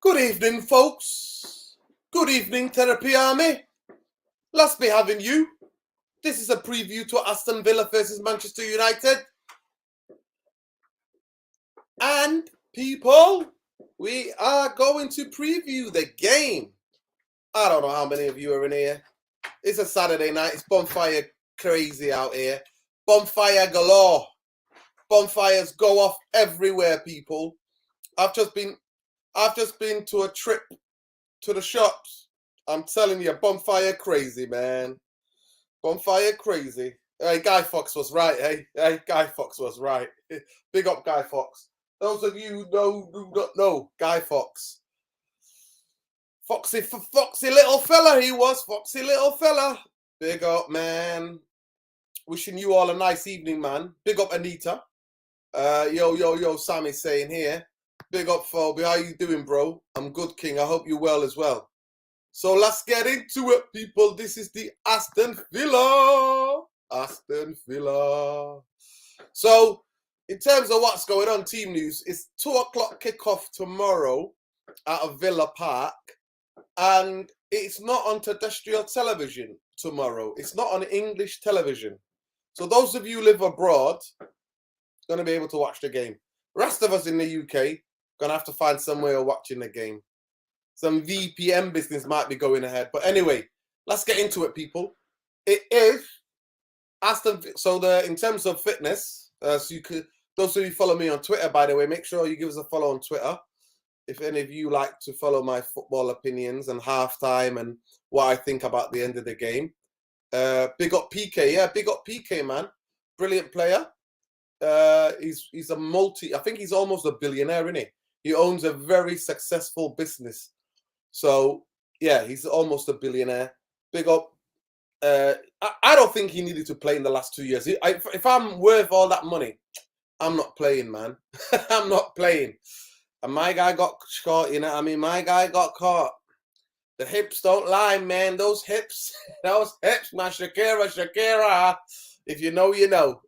Good evening, folks. Good evening, Therapy Army. Let's be having you. This is a preview to Aston Villa versus Manchester United. And people, we are going to preview the game. I don't know how many of you are in here. It's a Saturday night. It's bonfire crazy out here. Bonfire galore. Bonfires go off everywhere, people. I've just been to a trip to the shops. I'm telling you, bonfire crazy, man. Bonfire crazy. Hey, Guy Fawkes was right, hey? Hey, Guy Fawkes was right. Big up Guy Fawkes. Those of you who do not know, Guy Fawkes. Foxy little fella he was. Foxy little fella. Big up, man. Wishing you all a nice evening, man. Big up, Anita. Yo, Sammy's saying here. Big up, Phoebe. How you doing, bro? I'm good, King. I hope you're well as well. So let's get into it, people. This is the Aston Villa. Aston Villa. So, in terms of what's going on, team news, it's 2 o'clock kickoff tomorrow at Villa Park. And it's not on terrestrial television tomorrow. It's not on English television. So those of you who live abroad going to be able to watch the game. The rest of us in the UK going to have to find some way of watching the game. Some VPN business might be going ahead. But anyway, let's get into it, people. It is Aston. So in terms of fitness, those of you follow me on Twitter, by the way, make sure you give us a follow on Twitter. If any of you like to follow my football opinions and halftime and what I think about the end of the game. Big up PK. Yeah, big up PK, man. Brilliant player. He's a I think he's almost a billionaire, isn't he? He owns a very successful business. So, yeah, he's almost a billionaire. Big up. I don't think he needed to play in the last 2 years. If I'm worth all that money, I'm not playing, man. I'm not playing. And my guy got caught, you know what I mean? My guy got caught. The hips don't lie, man. Those hips, my Shakira. If you know, you know.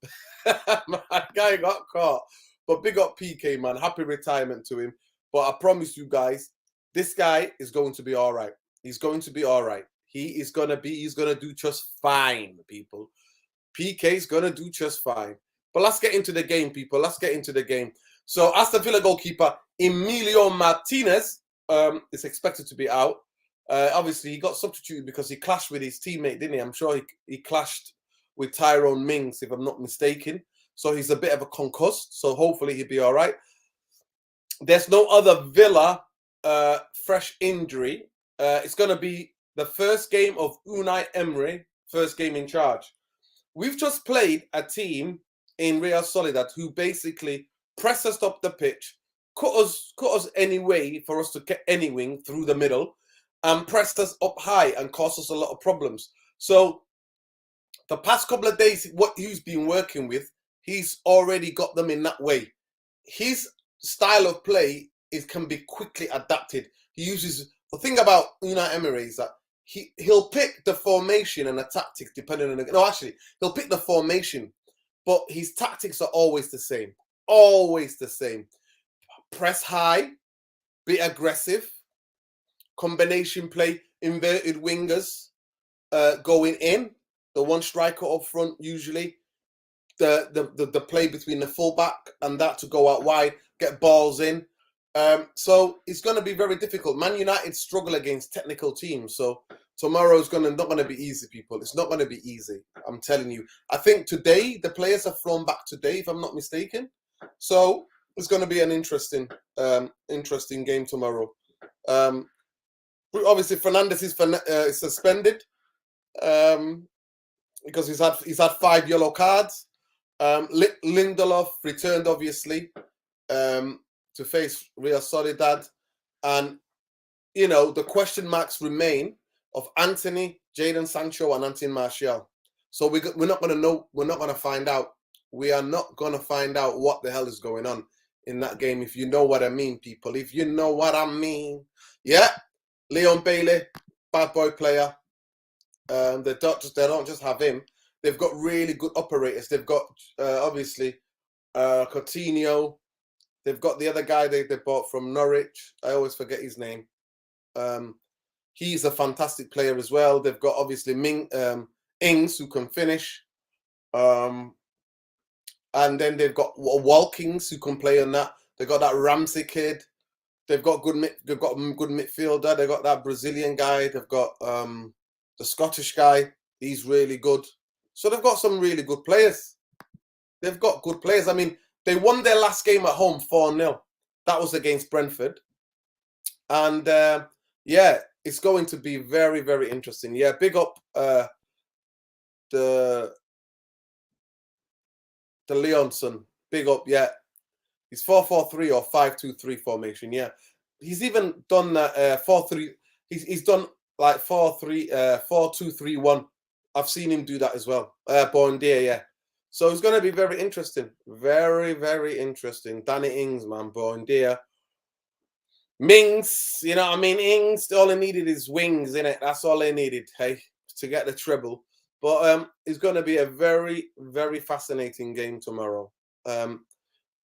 My guy got caught. But big up PK, man. Happy retirement to him. But I promise you guys, this guy is going to be all right. He's going to be all right. He's going to do just fine, people. PK's going to do just fine. But let's get into the game, people. Let's get into the game. So Aston Villa goalkeeper Emilio Martinez is expected to be out. Obviously, he got substituted because he clashed with his teammate, didn't he? I'm sure he clashed with Tyrone Mings, if I'm not mistaken. So he's a bit of a concussed. So hopefully he'll be all right. There's no other Villa fresh injury. It's going to be the first game of Unai Emery, first game in charge. We've just played a team in Real Sociedad who basically pressed us up the pitch, cut us any way for us to get any wing through the middle, and pressed us up high and caused us a lot of problems. So the past couple of days, what he's been working with, he's already got them in that way. His style of play can be quickly adapted. He uses the thing about Unai Emery is that he'll pick the formation and the tactics depending on he'll pick the formation, but his tactics are always the same. Always the same. Press high, be aggressive, combination play, inverted wingers going in, the one striker up front usually, the play between the fullback and that to go out wide, get balls in. So it's going to be very difficult. Man United struggle against technical teams, so tomorrow's not going to be easy, people. It's not going to be easy. I'm telling you. I think today the players have flown back today, if I'm not mistaken. So it's going to be an interesting game tomorrow. Obviously, Fernandes is suspended because he's had 5 yellow cards. Lindelof returned, obviously, to face Real Sociedad, and the question marks remain of Anthony, Jadon Sancho, and Anthony Martial. So we're not going to know. We're not going to find out. We are not going to find out what the hell is going on in that game, if you know what I mean, people. If you know what I mean. Yeah, Leon Bailey, bad boy player. They don't just have him. They've got really good operators. They've got, obviously, Coutinho. They've got the other guy they bought from Norwich. I always forget his name. He's a fantastic player as well. They've got obviously Ings, who can finish. And then they've got Walkings, who can play on that. They've got that Ramsey kid. They've got good midfielder. They've got that Brazilian guy. They've got the Scottish guy. He's really good. So they've got some really good players. They've got good players. I mean, they won their last game at home 4-0. That was against Brentford. And yeah, it's going to be very, very interesting. Yeah, big up the Leonson. Big up, yeah. He's 4-4-3 or 5-2-3 formation. Yeah, he's even done that 4-3. He's done like 4-2-3-1. I've seen him do that as well. Buendia, yeah. So it's going to be very interesting. Very, very interesting. Danny Ings, man. Buendia. Mings, you know what I mean? Ings, all he needed is wings, innit? That's all they needed, hey, to get the treble. But it's going to be a very, very fascinating game tomorrow.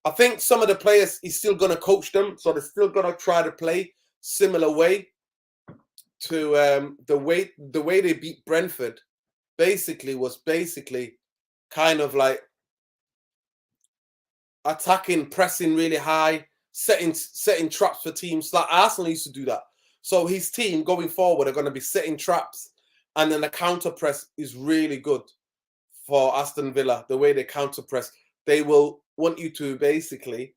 I think some of the players, he's still going to coach them. So they're still going to try to play similar way to the way they beat Brentford. Was kind of like attacking, pressing really high, setting traps for teams. Like Arsenal used to do that. So his team going forward are going to be setting traps, and then the counter press is really good for Aston Villa. The way they counter press, they will want you to basically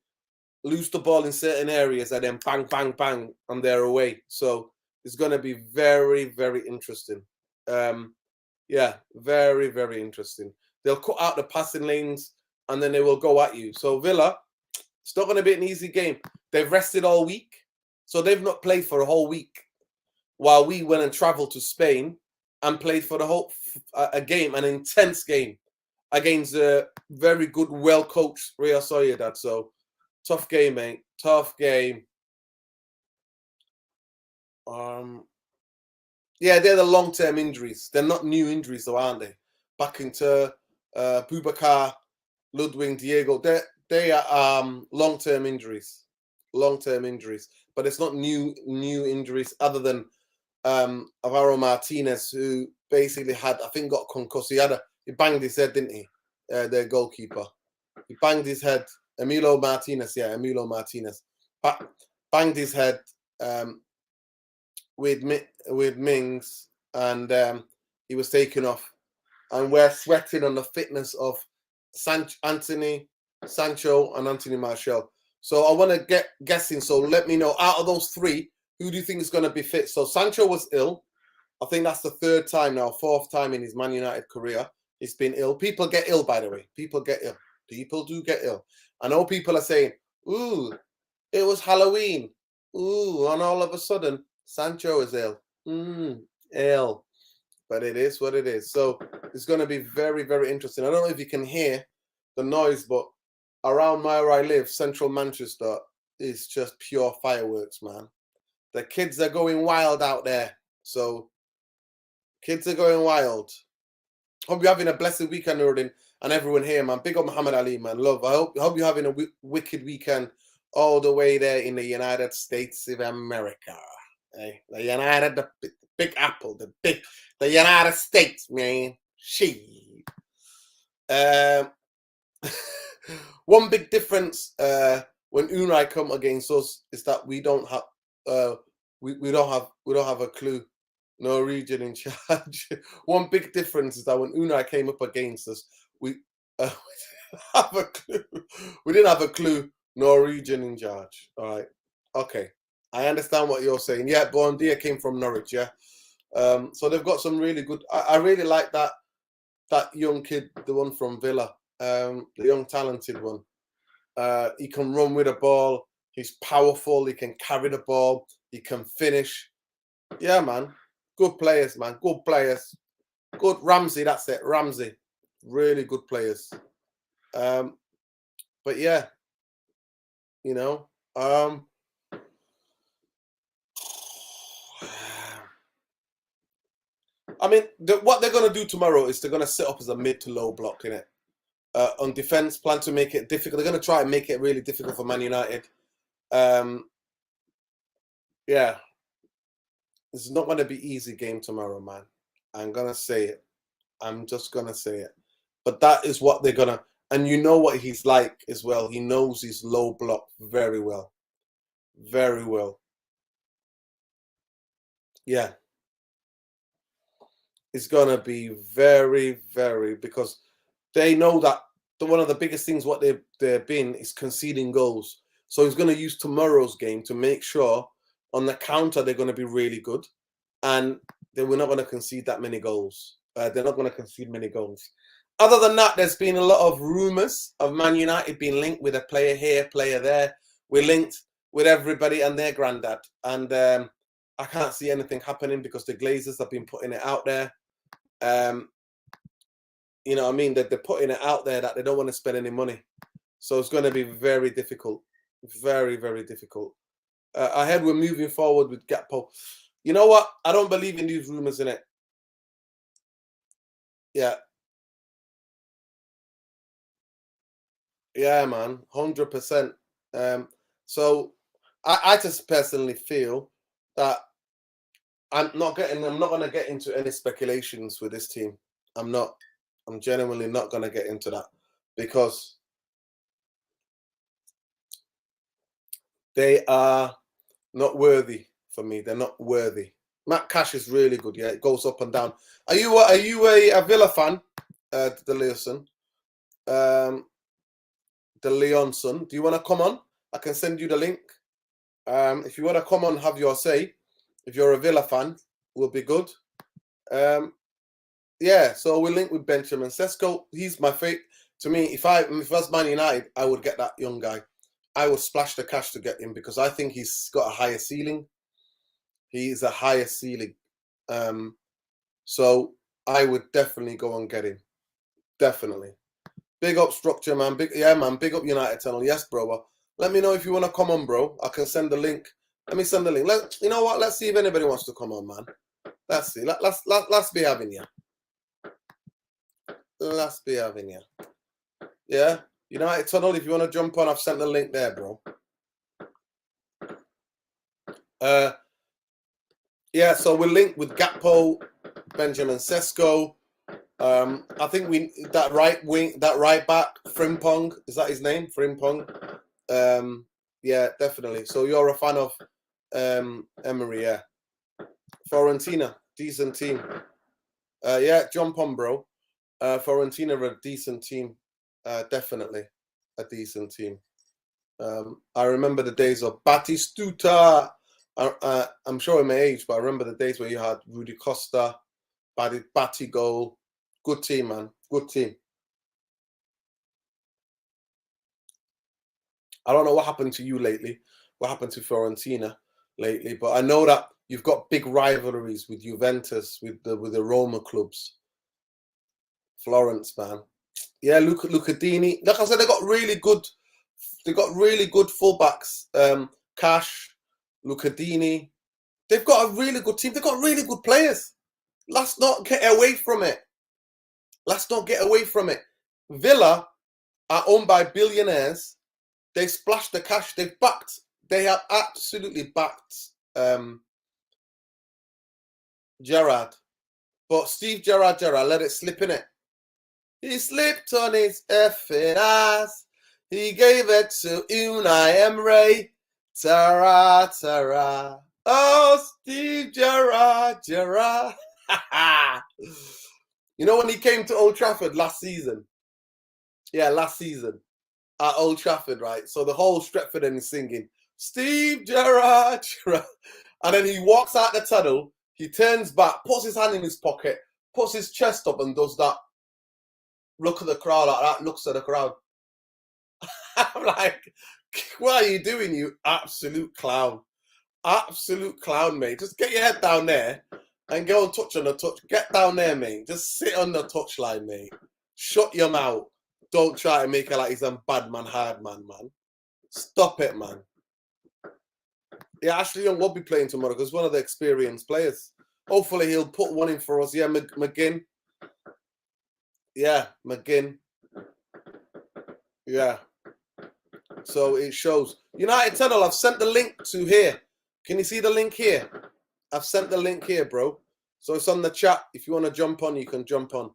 lose the ball in certain areas and then bang, bang, bang, and they're away. So it's going to be very, very interesting. Yeah, very, very interesting. They'll cut out the passing lanes and then they will go at you. So Villa, it's not going to be an easy game. They've rested all week. So they've not played for a whole week, while we went and traveled to Spain and played for the whole a game, an intense game against a very good, well-coached Real Sociedad. So tough game, mate. Tough game. Yeah, they're the long-term injuries. They're not new injuries, though, aren't they? Back into Boubacar, Ludwig, Diego. They are long-term injuries. Long-term injuries. But it's not new injuries other than Alvaro Martinez, who basically had, I think, got concussed. He banged his head, didn't he? Their goalkeeper. He banged his head. Emilio Martinez. Banged his head with Mings, and he was taken off. And we're sweating on the fitness of Anthony Sancho and Anthony Martial. So I want to get guessing. So let me know, out of those three, who do you think is going to be fit? So Sancho was ill. I think that's the third time now, fourth time in his Man United career. He's been ill. People get ill, by the way. People get ill. People do get ill. I know people are saying, ooh, it was Halloween. Ooh, and all of a sudden, Sancho is ill. Ill. But it is what it is. So it's going to be very, very interesting. I don't know if you can hear the noise, but around where I live, central Manchester, is just pure fireworks, man. The kids are going wild out there. So kids are going wild. Hope you're having a blessed weekend, Nurdin, and everyone here, man. Big up Muhammad Ali, man. Love. I hope you're having a wicked weekend all the way there in the United States of America. Hey, the United, the Big Apple, the United States, man. She. One big difference when Unai come against us is that we don't have we don't have a clue. Norwegian in charge. One big difference is that when Unai came up against us, we didn't have a clue. We didn't have a clue. Norwegian in charge. All right. Okay. I understand what you're saying. Yeah, Buendia came from Norwich. Yeah. So they've got some really good. I really like that young kid, the one from Villa, the young talented one. He can run with the ball. He's powerful. He can carry the ball. He can finish. Yeah, man. Good players, man. Good players. Good Ramsey. That's it. Ramsey. Really good players. But yeah, you know. I mean, what they're going to do tomorrow is they're going to set up as a mid to low block, innit? on defense, plan to make it difficult. They're going to try and make it really difficult for Man United. Yeah, it's not going to be easy game tomorrow, man. I'm going to say it. I'm just going to say it. But that is what they're going to... And you know what he's like as well. He knows his low block very well. Very well. Yeah. It's going to be very, very... Because they know that one of the biggest things what they've been is conceding goals. So he's going to use tomorrow's game to make sure on the counter they're going to be really good. And we're not going to concede that many goals. They're not going to concede many goals. Other than that, there's been a lot of rumours of Man United being linked with a player here, player there. We're linked with everybody and their granddad. And I can't see anything happening because the Glazers have been putting it out there. You know what I mean? That they're putting it out there that they don't want to spend any money. So it's going to be very difficult. Very, very difficult. I heard we're moving forward with Gakpo. You know what? I don't believe in these rumours, innit? Yeah. Yeah, man. 100%. So I just personally feel that I'm not going to get into any speculations with this team. I'm genuinely not going to get into that because they are not worthy for me. They're not worthy. Matt Cash is really good. Yeah, it goes up and down. Are you a Villa fan, the Leonson? The Leonson. Do you want to come on? I can send you the link. If you want to come on, have your say. If you're a Villa fan, will be good. Yeah, so we'll link with Benjamin Sesko. He's my favourite. To me, if I was Man United, I would get that young guy. I would splash the cash to get him because I think he's got a higher ceiling. He's a higher ceiling. So I would definitely go and get him. Definitely. Big up Structure, man. Big up United Tunnel. Yes, bro. Let me know if you want to come on, bro. I can send the link. Let me send the link. You know what? Let's see if anybody wants to come on, man. Let's see. Let's be having you. Let's be having you. Yeah? United Tunnel, if you want to jump on, I've sent the link there, bro. Yeah, so we're linked with Gakpo, Benjamin Sesko. I think that right back, Frimpong, is that his name? Frimpong. Yeah, definitely. So you're a fan of Emery, yeah. Fiorentina, decent team. Yeah, jump on, bro. Fiorentina are a decent team. Definitely a decent team. I remember the days of Batistuta. I'm showing my age, but I remember the days where you had Rudi Costa, Batty goal. Good team, man. Good team. I don't know what happened to you lately. What happened to Fiorentina lately? But I know that you've got big rivalries with Juventus, with the Roma clubs. Florence, man. Yeah, Lucadini. Like I said, they got really good fullbacks. Cash, Lucadini. They've got a really good team. They've got really good players. Let's not get away from it. Let's not get away from it. Villa are owned by billionaires. They splashed the cash. They have absolutely backed Gerard. But Steve Gerard let it slip in it. He slipped on his effing ass. He gave it to Unai Emery. Tara, tara. Oh, Steve Gerard. You know when he came to Old Trafford last season? Yeah, last season. At Old Trafford, right? So the whole Stretford end is singing, Steve Gerard. And then he walks out the tunnel. He turns back, puts his hand in his pocket, puts his chest up and does that. Look at the crowd like that, looks at the crowd. I'm like, what are you doing, you absolute clown? Absolute clown, mate. Just get your head down there and go and touch on the touch. Get down there, mate. Just sit on the touchline, mate. Shut your mouth. Don't try to make it like he's a bad man, hard man. Stop it, man. Yeah, Ashley Young will be playing tomorrow because one of the experienced players. Hopefully he'll put one in for us. Yeah, McGinn. Yeah, McGinn. Yeah. So it shows. United Tunnel, I've sent the link to here. Can you see the link here? I've sent the link here, bro. So it's on the chat. If you want to jump on, you can jump on.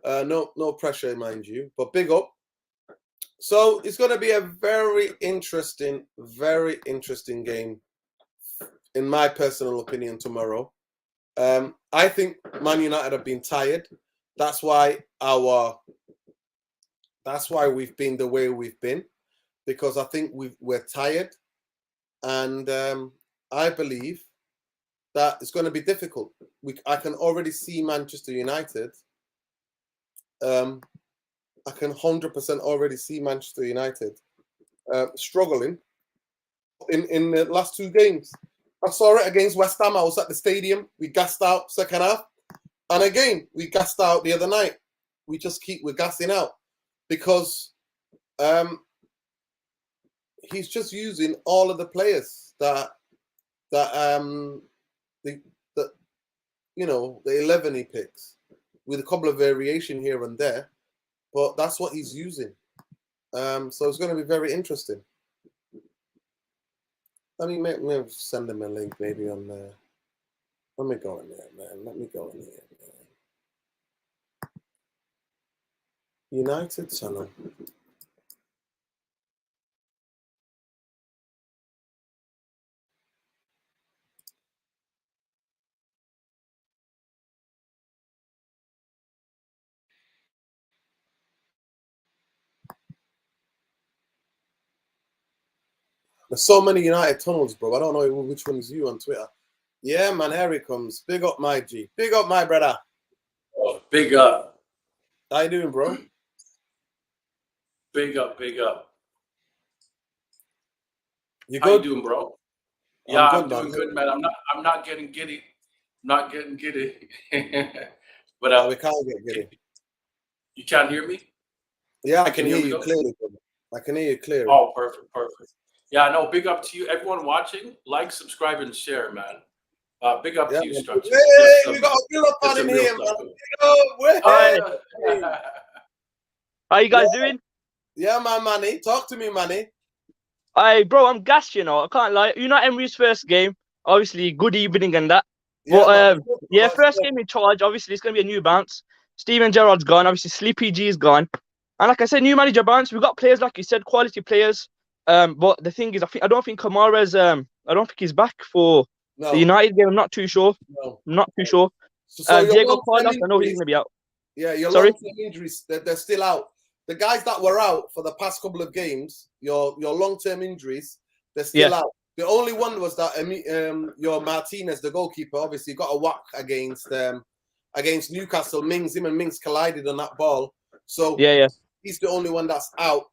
No pressure, mind you. But big up. So it's going to be a very interesting game, in my personal opinion, tomorrow. I think Man United have been tired. That's why we've been the way we've been, because I think we're tired, and I believe that it's going to be difficult. I can already see Manchester United. I can 100% already see Manchester United struggling in the last two games. I saw it against West Ham. I was at the stadium. We gassed out second half. And again, we gassed out the other night. We're gassing out because he's just using all of the players that the 11 he picks, with a couple of variation here and there, but that's what he's using. So it's going to be very interesting. Let me send him a link maybe on there. Let me go in there, man. Let me go in here, man. United Tunnel. There's so many United tunnels, bro. I don't know which one is you on Twitter. Yeah, man, here he comes. Big up, my G. Big up, my brother. Oh, big up. How you doing, bro? Big up, big up. You good? How you doing, bro? Yeah, I'm doing man. good, man. I'm not getting giddy. I'm not getting giddy. But we can't get giddy. You can't hear me? Yeah, I can hear you clearly. I can hear you clearly. Oh, perfect. Yeah, no, big up to you. Everyone watching, like, subscribe, and share, man. Big up to you, Structure. Hey, we got a build up on in here, man. How you guys doing? Yeah, man, Manny. Talk to me, Manny. Hey, bro, I'm gassed, you know. I can't lie. You're not Emery's first game. Obviously, good evening and that. Yeah, but first game in charge. Obviously, it's going to be a new bounce. Steven Gerrard's gone. Obviously, Sleepy G is gone. And like I said, new manager bounce. We've got players, like you said, quality players. But the thing is, I don't think Kamara's. I don't think he's back for the United game. I'm not too sure. I'm not too sure. So Diego Carlos, I know he's going to be out. Yeah, your long-term injuries, they're still out. The guys that were out for the past couple of games, your long-term injuries, they're still out. The only one was that your Martinez, the goalkeeper, obviously got a whack against Newcastle. Him and Mings collided on that ball. So he's the only one that's out.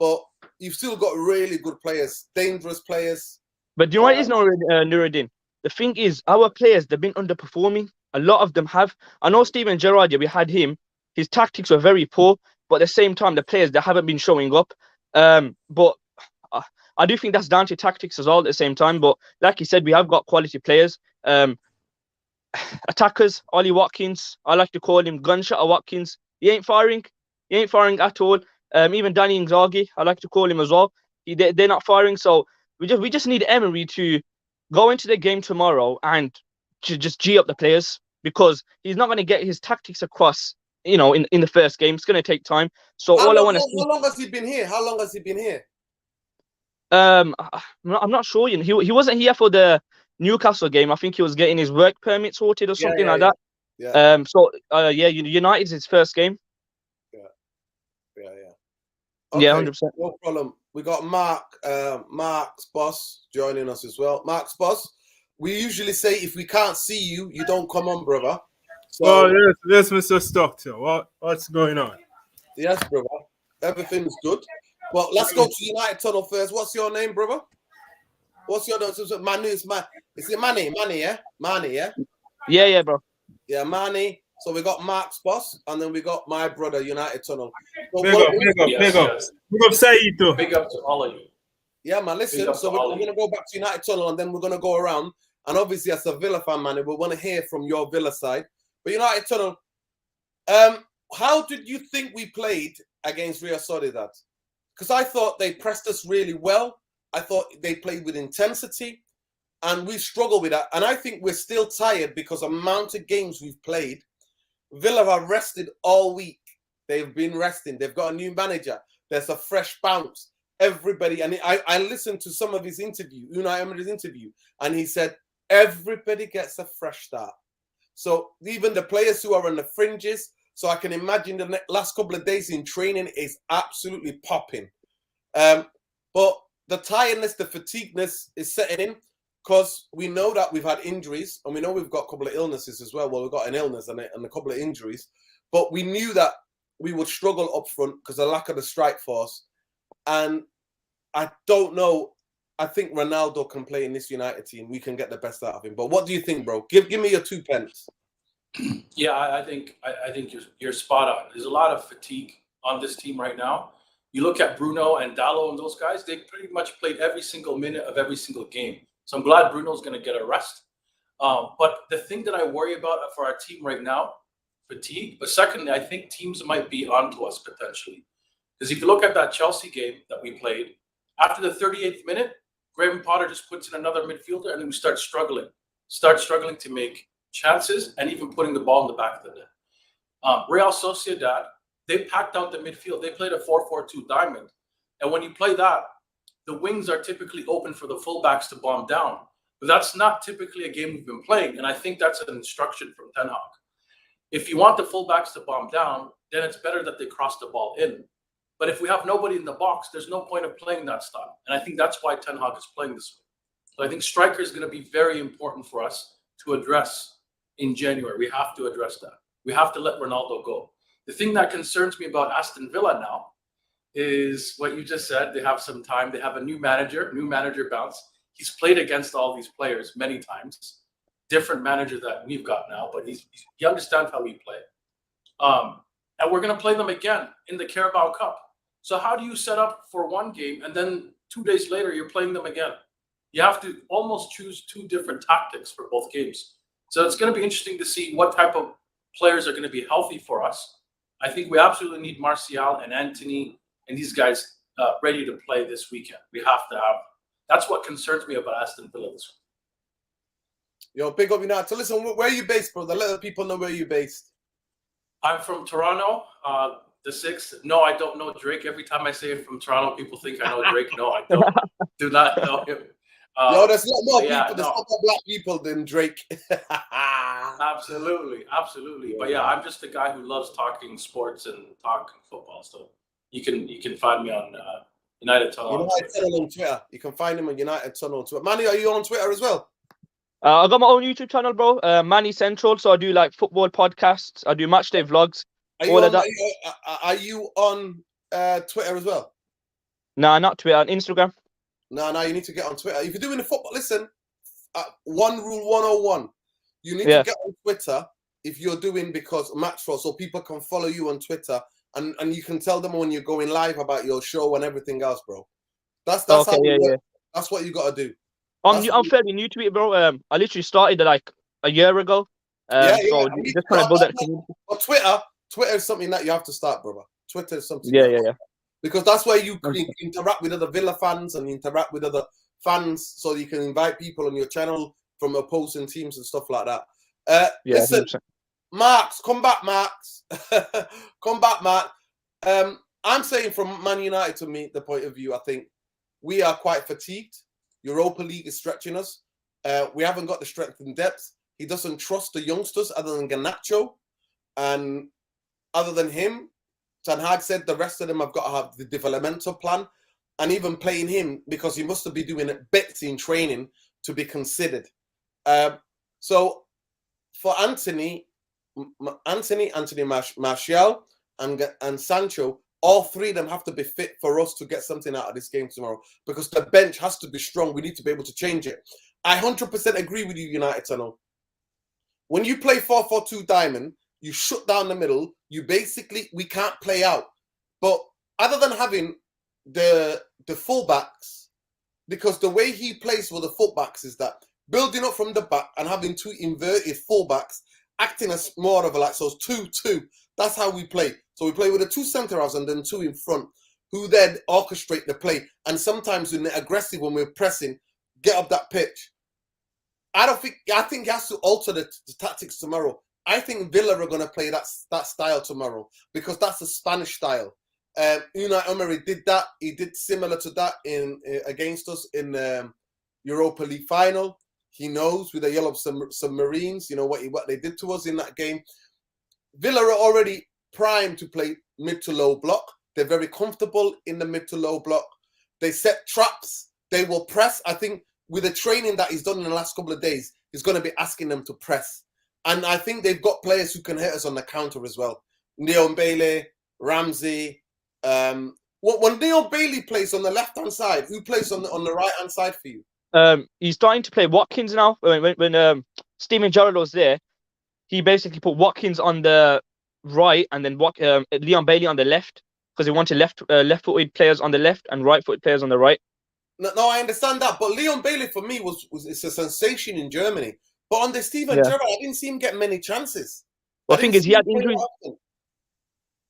But you've still got really good players, dangerous players. But do you know what is Nuruddin? The thing is, our players, they've been underperforming. A lot of them have. I know Steven Gerrard, we had him. His tactics were very poor. But at the same time, the players, they haven't been showing up. But I do think that's down to tactics as well at the same time. But like you said, we have got quality players. Attackers, Ollie Watkins, I like to call him Gunshot Watkins. He ain't firing. He ain't firing at all. Even Danny Inzaghi, I like to call him as well. They're not firing. So we just need Emery to go into the game tomorrow and to just G up the players, because he's not going to get his tactics across, in the first game. It's going to take time. So how long has he been here? How long has he been here? I'm not sure. He wasn't here for the Newcastle game. I think he was getting his work permit sorted or something like that. Yeah. United's his first game. Yeah. Okay, 100%. No problem. We got Mark's boss joining us as well. Mark's boss. We usually say if we can't see you, you don't come on, brother. So, yes, Mr. Stockton. What's going on? Yes, brother. Everything's good. Well, let's go to United Tunnel first. What's your name, brother? What's your name? Manu. Is it Manny? Manny, yeah? Manny, yeah? Yeah, bro. Yeah, Manny. So we got Mark's boss, and then we got my brother, United Tunnel. So big up. Big up to all of you. Yeah, man, listen. So we're going to go back to United Tunnel, and then we're going to go around. And obviously, as a Villa fan, man, we want to hear from your Villa side. But United Tunnel, how did you think we played against Real Sociedad? because I thought they pressed us really well. I thought they played with intensity, and we struggled with that. And I think we're still tired because of the amount of games we've played. Villa are rested all week. They've been resting. They've got a new manager. There's a fresh bounce. Everybody, and I listened to some of his interview, Unai Emery's interview, and he said everybody gets a fresh start. So even the players who are on the fringes, so I can imagine the last couple of days in training is absolutely popping. But the tiredness, the fatigueness is setting in because we know that we've had injuries and we know we've got a couple of illnesses as well. Well, we've got an illness and a couple of injuries, but we knew that we would struggle up front because of the lack of the strike force. And I don't know. I think Ronaldo can play in this United team. We can get the best out of him. But what do you think, bro? Give me your 2 pence. Yeah, I think you're spot on. There's a lot of fatigue on this team right now. You look at Bruno and Dallo and those guys, they pretty much played every single minute of every single game. So I'm glad Bruno's going to get a rest. But the thing that I worry about for our team right now, fatigue. But secondly, I think teams might be onto us potentially. Because if you look at that Chelsea game that we played, after the 38th minute, Graham Potter just puts in another midfielder and then we start struggling to make chances and even putting the ball in the back of the net. Real Sociedad, they packed out the midfield. They played a 4-4-2 diamond. And when you play that, the wings are typically open for the fullbacks to bomb down. But that's not typically a game we've been playing. And I think that's an instruction from Ten Hag. If you want the fullbacks to bomb down, then it's better that they cross the ball in. But if we have nobody in the box, there's no point of playing that style. And I think that's why Ten Hag is playing this way. So I think striker is going to be very important for us to address in January. We have to address that. We have to let Ronaldo go. The thing that concerns me about Aston Villa now is what you just said. They have some time. They have a new manager bounce. He's played against all these players many times. Different manager that we've got now, but he understands how we play. And we're going to play them again in the Carabao Cup. So how do you set up for one game and then 2 days later you're playing them again? You have to almost choose 2 different tactics for both games. So it's going to be interesting to see what type of players are going to be healthy for us. I think we absolutely need Martial and Anthony and these guys ready to play this weekend. We have to have. That's what concerns me about Aston Villa this week. Yo, big up United. So listen, where are you based, brother? Let the people know where you're based. I'm from Toronto, the 6th. No, I don't know Drake. Every time I say it from Toronto, people think I know Drake. No, I don't. Do not know him. Yo, there's a lot more people. There's a lot more black people than Drake. Absolutely. But yeah, I'm just a guy who loves talking sports and talking football. So you can find me on United Tunnel. United Tunnel on Twitter. You can find him on United Tunnel on Twitter. Manny, are you on Twitter as well? I got my own YouTube channel, bro. Manny Central. So I do like football podcasts. I do match day vlogs. All of that. Are you on Twitter as well? Nah, not Twitter. On Instagram. No, you need to get on Twitter. If you're doing the football, listen, one rule 101. You need to get on Twitter if you're doing because match for so people can follow you on Twitter and you can tell them when you're going live about your show and everything else, bro. That's okay, how that's what you got to do. I'm fairly new to it, bro. I literally started like a year ago. So just trying to build that community. But Twitter is something that you have to start, brother. Twitter is something. Yeah. Because that's where you can interact with other Villa fans and interact with other fans, so you can invite people on your channel from opposing teams and stuff like that. Listen, 100%. Marks, come back, Marks. Come back, Mark. I'm saying from Man United to me, the point of view, I think we are quite fatigued. Europa League is stretching us. We haven't got the strength and depth. He doesn't trust the youngsters other than Garnacho. And other than him, Ten Hag said the rest of them have got to have the developmental plan. And even playing him, because he must have been doing bets in training to be considered. So for Anthony Martial, and Sancho, all 3 of them have to be fit for us to get something out of this game tomorrow, because the bench has to be strong. We need to be able to change it. I 100% agree with you, United Tunnel. When you play 4-4-2 diamond, you shut down the middle. We can't play out. But other than having the fullbacks, because the way he plays with the fullbacks is that building up from the back and having 2 inverted fullbacks, acting as more of a so it's 2-2. That's how we play. So we play with the 2 centre halves and then 2 in front, who then orchestrate the play. And sometimes when they're aggressive, when we're pressing, get up that pitch. I think he has to alter the tactics tomorrow. I think Villa are going to play that style tomorrow because that's the Spanish style. Unai Emery did that. He did similar to that against us in Europa League final. He knows with the Yellow Submarines, you know what they did to us in that game. Villa are already primed to play mid to low block. They're very comfortable in the mid to low block. They set traps. They will press. I think with the training that he's done in the last couple of days, he's going to be asking them to press. And I think they've got players who can hit us on the counter as well. Leon Bailey, Ramsey. When Leon Bailey plays on the left-hand side, who plays on the right-hand side for you? He's starting to play Watkins now. When Steven Gerrard was there, he basically put Watkins on the right and then Leon Bailey on the left because he wanted left-footed players on the left and right-footed players on the right. No, I understand that, but Leon Bailey for me it's a sensation in Germany. But on the Steven Gerrard, I didn't see him get many chances. Well, the thing is, he had injuries.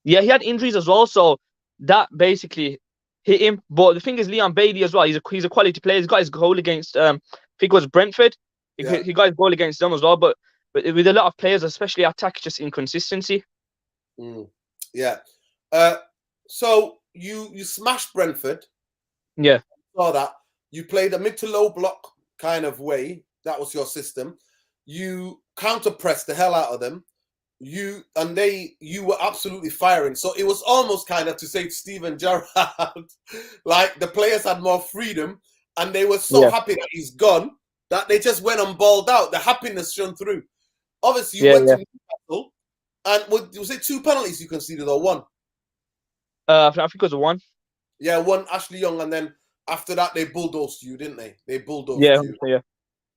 Yeah, he had injuries as well, so that basically hit him. But the thing is, Leon Bailey as well, he's a quality player. He's got his goal against, I think it was Brentford. He got his goal against them as well. But with a lot of players, especially attack, just inconsistency. Yeah. So you smashed Brentford. Yeah. Saw that. You played a mid to low block kind of way. That was your system. You counter pressed the hell out of them. You were absolutely firing. So it was almost kind of to say to Steven Gerrard, like the players had more freedom and they were so happy that he's gone that they just went and balled out. The happiness shone through. Obviously, you went to Newcastle, and was it 2 penalties you conceded or one? I think it was one. Yeah, one Ashley Young, and then after that they bulldozed you, didn't they? They bulldozed you.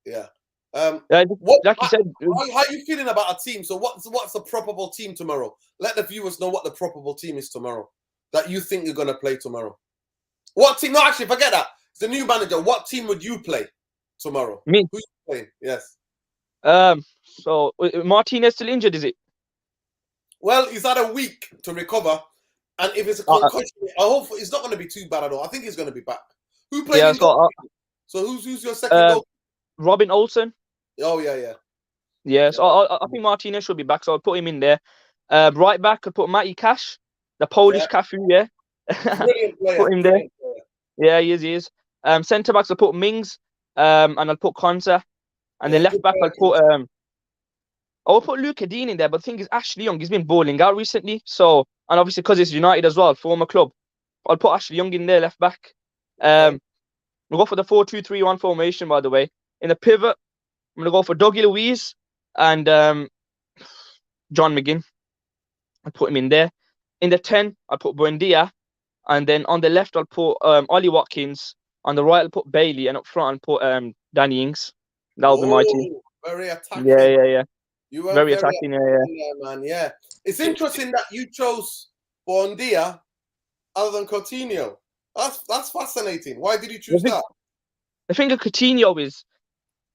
Yeah. Like you said, how are you feeling about a team? So what's the probable team tomorrow? Let the viewers know what the probable team is tomorrow that you think you're going to play tomorrow. What team? No, actually, forget that. It's the new manager. What team would you play tomorrow? Me. Who you playing? Yes. So Martinez still injured, is it? Well, he's had a week to recover, and if it's a concussion, I hope it's not going to be too bad at all. I think he's going to be back. Who played? Yeah, so who's your second goal? Robin Olsen. Oh yeah. Yeah, so I think Martinez should be back, so I'll put him in there. Right back, I'll put Matty Cash, the Polish Cafu, Brilliant player. Put him there. Yeah, he is. Centre backs, I'll put Mings, and I'll put Konsa. And then left back, I'll put Luca Dean in there, but the thing is, Ashley Young, he's been bowling out recently, so, and obviously because it's United as well, former club, I'll put Ashley Young in there, left back. We'll go for the 4-2-3-1 formation, by the way. In the pivot, I'm going to go for Dougie Luiz and John McGinn. I'll put him in there. In the 10, I'll put Buendia. And then on the left, I'll put Ollie Watkins. On the right, I'll put Bailey. And up front, I'll put Danny Ings. That'll be my team. Very attacking. Yeah. You were very attacking, man. Yeah. It's interesting that you chose Buendia other than Coutinho. That's fascinating. Why did you choose that? The thing of Coutinho is,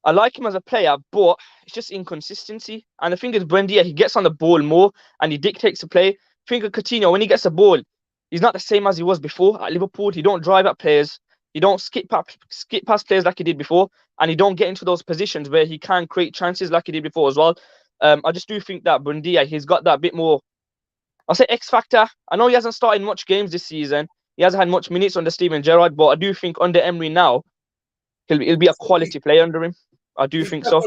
I like him as a player, but it's just inconsistency. And the thing is, Buendia, he gets on the ball more and he dictates the play. The thing of Coutinho, when he gets the ball, he's not the same as he was before at Liverpool. He don't drive at players. He don't skip past players like he did before. And he don't get into those positions where he can create chances like he did before as well. I just do think that Buendia, he's got that bit more, I'll say X factor. I know he hasn't started much games this season. He hasn't had much minutes under Steven Gerrard, but I do think under Emery now, he'll be a quality player under him. I do think so.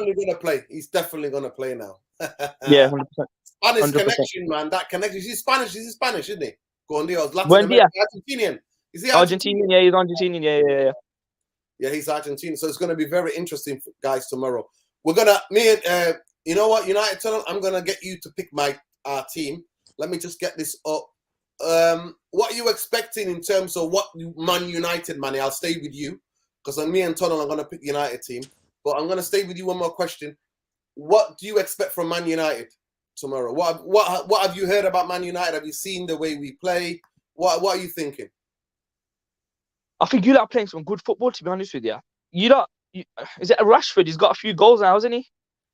He's definitely going to play now. Yeah, 100%. Spanish 100%. connection, man. That connection. He's Spanish, isn't he? Buendia, Argentinian. Is he Argentinian? Yeah, he's Argentinian. Yeah. Yeah, he's Argentinian. So it's going to be very interesting, guys, tomorrow. We're going to, you know what, United Tunnel, I'm going to get you to pick my team. Let me just get this up. What are you expecting in terms of what Man United, Manny? I'll stay with you because me and Tunnel are going to pick United team. But I'm going to stay with you one more question. What do you expect from Man United tomorrow? What have you heard about Man United? Have you seen the way we play? What are you thinking? I think you lot are playing some good football, to be honest with you. Is it Rashford? He's got a few goals now, hasn't he?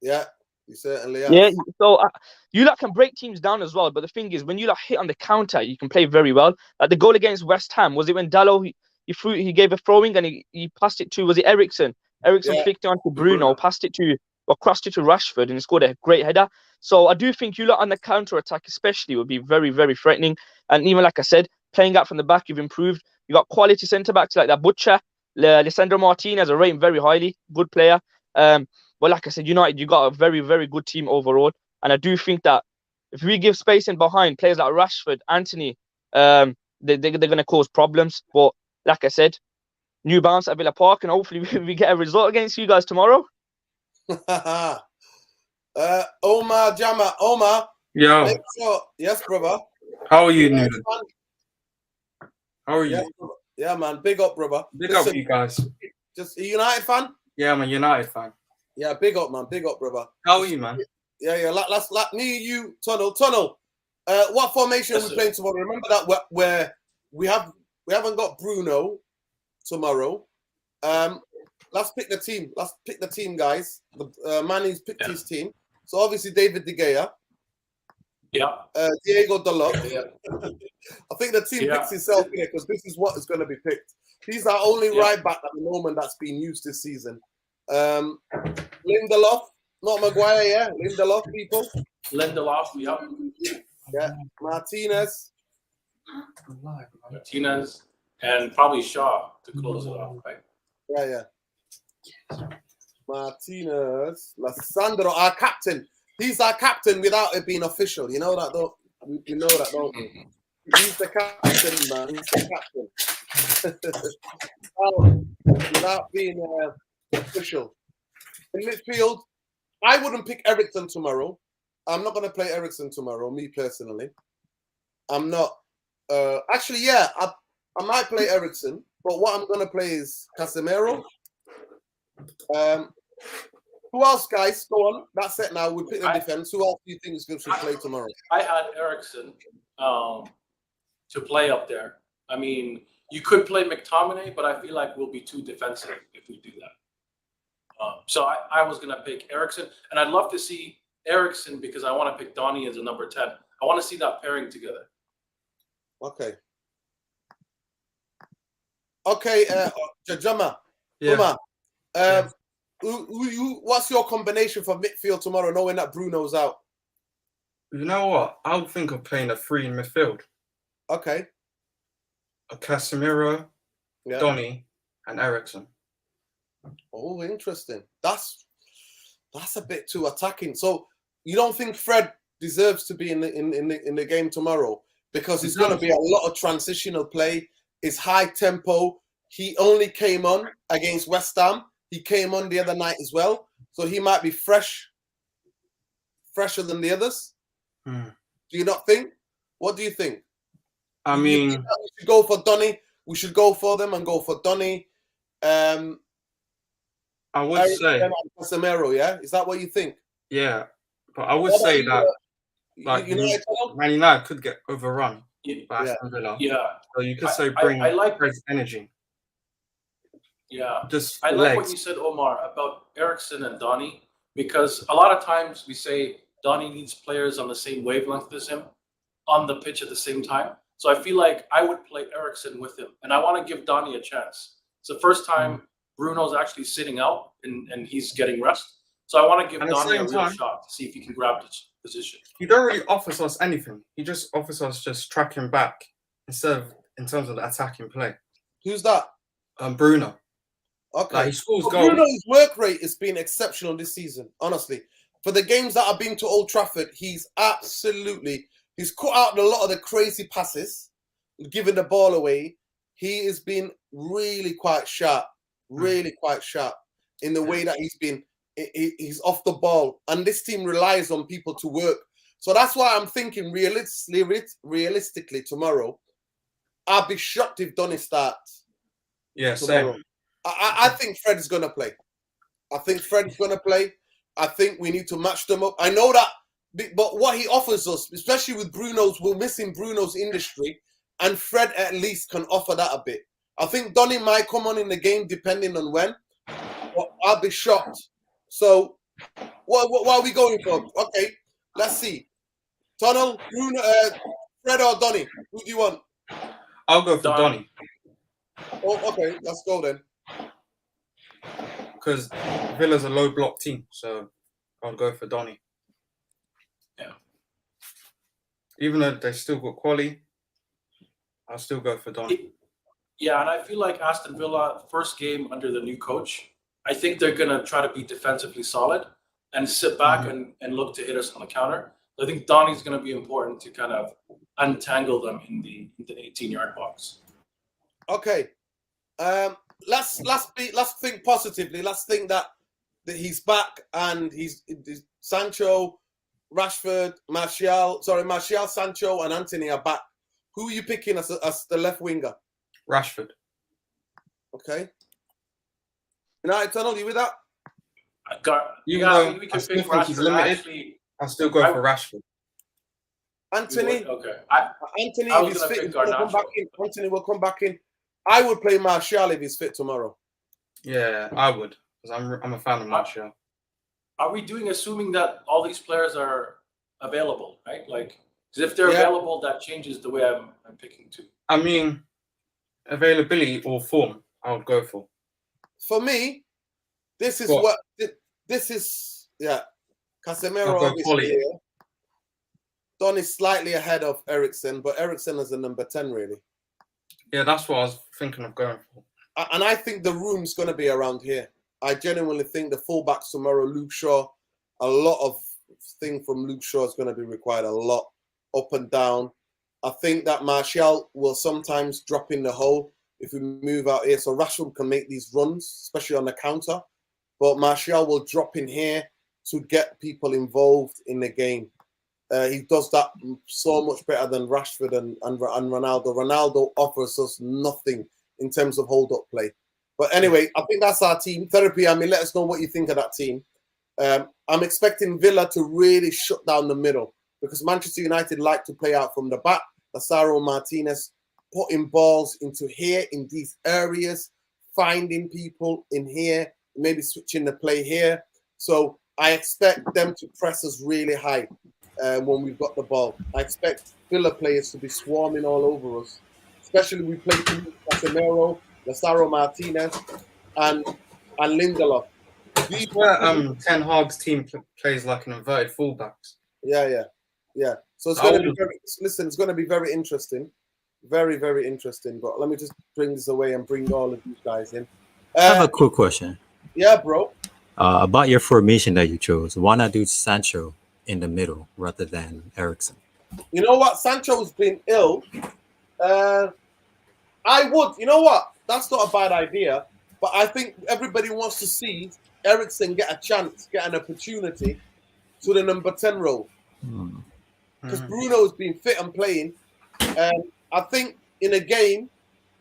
Yeah. You certainly have. Yeah, so you lot can break teams down as well. But the thing is, when you lot hit on the counter, you can play very well. Like the goal against West Ham, was it when Dallo he gave a throwing and he passed it to, was it Ericsson? Ericsson Yeah. flicked it onto Bruno, passed it to or crossed it to Rashford, and he scored a great header. So I do think you lot on the counter attack, especially, would be very, very threatening. And even like I said, playing out from the back, you've improved. You got quality centre backs like that Butcher, Lisandro Martinez, I rate him very highly, good player. But like I said, United, you got a very, very good team overall. And I do think that if we give space in behind players like Rashford, Anthony, they're going to cause problems. But like I said, new bounce at Villa Park, and hopefully we get a result against you guys tomorrow. Omar Jama, Omar. Yo, Make sure. Yes, brother. how are you, United Noonan? fan? How are you? Yes, brother. Yeah, man. Big up, brother. Big up, you guys. Just a United fan? Yeah, I'm a United fan. Yeah, big up, man. Big up, brother. How are you, man? Yeah. Like me, you, Tunnel. What formation are we playing tomorrow? Remember that where we haven't got Bruno tomorrow. Let's pick the team. Let's pick the team, guys. Manny's picked his team. So obviously David De Gea. Yeah. Diego Dalot. Yeah. I think the team picks itself here because this is what is going to be picked. He's our only right back at the moment that's been used this season. Lindelof, not Maguire, yeah. Lindelof, people. Lindelof, yeah. Yeah. Martinez, and probably Shaw to close it off, right? Yeah. Martinez, Lissandro, our captain. He's our captain without it being official. You know that, don't you? Know that, don't we? He's the captain, man. He's the captain. Without being official. In midfield, I wouldn't pick Ericsson tomorrow. I'm not going to play Ericsson tomorrow, me personally. I'm not. Actually, yeah, I might play Ericsson, but what I'm going to play is Casemiro. Who else, guys? Go on. That's it now. We'll pick the defense. Who else do you think is going to play tomorrow? I had Ericsson to play up there. I mean, you could play McTominay, but I feel like we'll be too defensive if we do that. So I was going to pick Ericsson, and I'd love to see Ericsson because I want to pick Donny as a number 10. I want to see that pairing together. Okay. Jama. Yeah. What's your combination for midfield tomorrow, knowing that Bruno's out? You know what? I would think of playing a 3 in midfield. Okay. A Casemiro, Donny, and Ericsson. Oh, interesting. That's a bit too attacking. So you don't think Fred deserves to be in the game tomorrow because it's going to be a lot of transitional play. It's high tempo. He only came on against West Ham. He came on the other night as well, so he might be fresher than the others. Do you not think? What do you think? I mean, we should go for Donny. We should go for them and go for Donny. I would say Casemiro, yeah? Is that what you think? Yeah, but I would say that Man United could get overrun by Aston Villa. Yeah. So you could say bring I like Fred's energy. Yeah. Just I like what you said, Omar, about Ericsson and Donny, because a lot of times we say Donny needs players on the same wavelength as him on the pitch at the same time. So I feel like I would play Ericsson with him, and I want to give Donny a chance. It's the first time Bruno's actually sitting out and he's getting rest. So I want to give Donny a real shot to see if he can grab this position. He don't really offer us anything. He just offers us just tracking back instead of in terms of the attacking play. Who's that? Bruno. Okay. Like, he scores goals. Bruno's work rate has been exceptional this season, honestly. For the games that I've been to Old Trafford, he's cut out a lot of the crazy passes, giving the ball away. He has been really quite sharp in the way that he's off the ball. And this team relies on people to work. So that's why I'm thinking realistically tomorrow, I'll be shocked if Donny starts. Yeah, tomorrow. same. I think Fred is going to play. I think we need to match them up. I know that, but what he offers us, especially with we're missing Bruno's industry, and Fred at least can offer that a bit. I think Donny might come on in the game depending on when, but I'll be shocked. So What are we going for? Okay, let's see. Tunnel, Bruno, Fred or Donny? Who do you want? I'll go for Donny. Oh, okay, let's go then. Because Villa's a low block team, so I'll go for Donny. Yeah. Even though they still got quality, I'll still go for Donny. Yeah, and I feel like Aston Villa, first game under the new coach, I think they're going to try to be defensively solid and sit back and look to hit us on the counter. I think Donny's going to be important to kind of untangle them in the 18-yard box. Okay. Let's think positively. Let's think that he's back and he's Sancho, Rashford, Martial, Sancho, and Anthony are back. Who are you picking as the left winger? Rashford. Okay. United Tunnel, you with that? We can pick Rashford. He's limited. I'll still go for Rashford. Anthony. Okay. Anthony, if he's fit, Anthony will come back in. I would play Martial if he's fit tomorrow. Yeah, I would, because I'm a fan of Martial. Are we assuming that all these players are available, right? Like, because if they're available, that changes the way I'm picking too. I mean, availability or form, I would go for. For me, this is Casemiro obviously here. Don is slightly ahead of Eriksen, but Eriksen is a number 10 really. Yeah, that's what I was thinking of going for. And I think the room's going to be around here. I genuinely think the fullbacks tomorrow, Luke Shaw, a lot of thing from Luke Shaw is going to be required, a lot up and down. I think that Martial will sometimes drop in the hole if we move out here. So Rashford can make these runs, especially on the counter. But Martial will drop in here to get people involved in the game. He does that so much better than Rashford and Ronaldo. Ronaldo offers us nothing in terms of hold-up play. But anyway, I think that's our team. Therapy, I mean, let us know what you think of that team. I'm expecting Villa to really shut down the middle because Manchester United like to play out from the back. Lazaro Martinez putting balls into here in these areas, finding people in here, maybe switching the play here. So I expect them to press us really high when we've got the ball. I expect Villa players to be swarming all over us, especially we play Casemiro, Lazaro Martinez, and Lindelof. That's where Ten Hag's team plays like an inverted fullbacks. Yeah. So it's going to be it's going to be very interesting. Very, very interesting. But let me just bring this away and bring all of you guys in. I have a quick question. Yeah, bro. About your formation that you chose. Why not do Sancho in the middle rather than Eriksen? You know what? Sancho's been ill. I would. You know what? That's not a bad idea. But I think everybody wants to see Eriksen get a chance, get an opportunity to the number 10 role. Because Bruno's been fit and playing. I think in a game,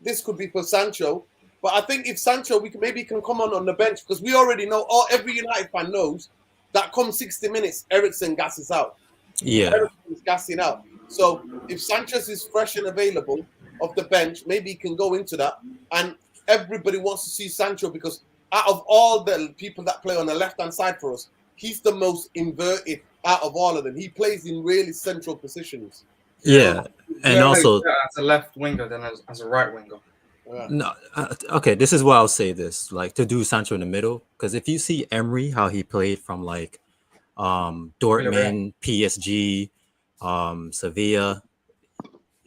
this could be for Sancho. But I think if Sancho, maybe can come on the bench because we already know, every United fan knows that come 60 minutes, Eriksen gasses out. Yeah. Eriksen is gassing out. So if Sanchez is fresh and available off the bench, maybe he can go into that. And everybody wants to see Sancho because out of all the people that play on the left-hand side for us, he's the most inverted out of all of them. He plays in really central positions. Yeah. And also as a left winger than as a right winger. Yeah. No, okay, this is why I'll say this, like to do Sancho in the middle, because if you see Emery, how he played from like Dortmund, PSG, Sevilla,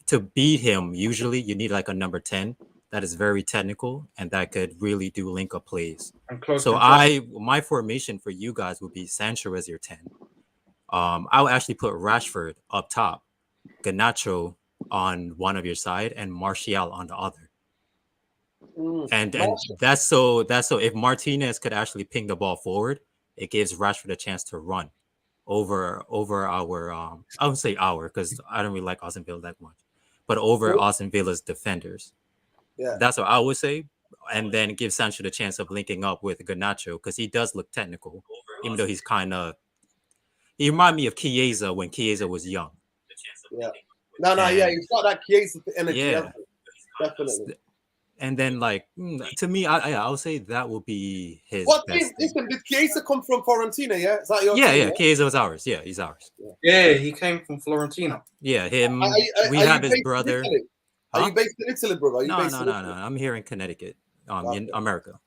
to beat him, usually you need like a number 10 that is very technical and that could really do link-up plays. So my formation for you guys would be Sancho as your 10. I would actually put Rashford up top, Garnacho on one of your side, and Martial on the other. And that's so if Martinez could actually ping the ball forward, it gives Rashford a chance to run over our I would say because I don't really like Aston Villa that much, but over Aston Villa's defenders. Yeah, that's what I would say. And then give Sancho the chance of linking up with Garnacho because he does look technical, even though he's he reminded me of Chiesa when Chiesa was young. Yeah. No, he's got that Chiesa energy. Yeah. Definitely. And then, like, to me, I would say that would be his What best team? thing. Listen, did Chiesa come from Fiorentina? Yeah, is that your Yeah, team? yeah. Chiesa was ours. Yeah, he's ours. Yeah, he came from Florentina. Yeah, him. We Are have you his based brother. in Italy? Are Huh? you based in Italy, brother? Are you No, based no, in no, Italy? no. I'm here in Connecticut, in America.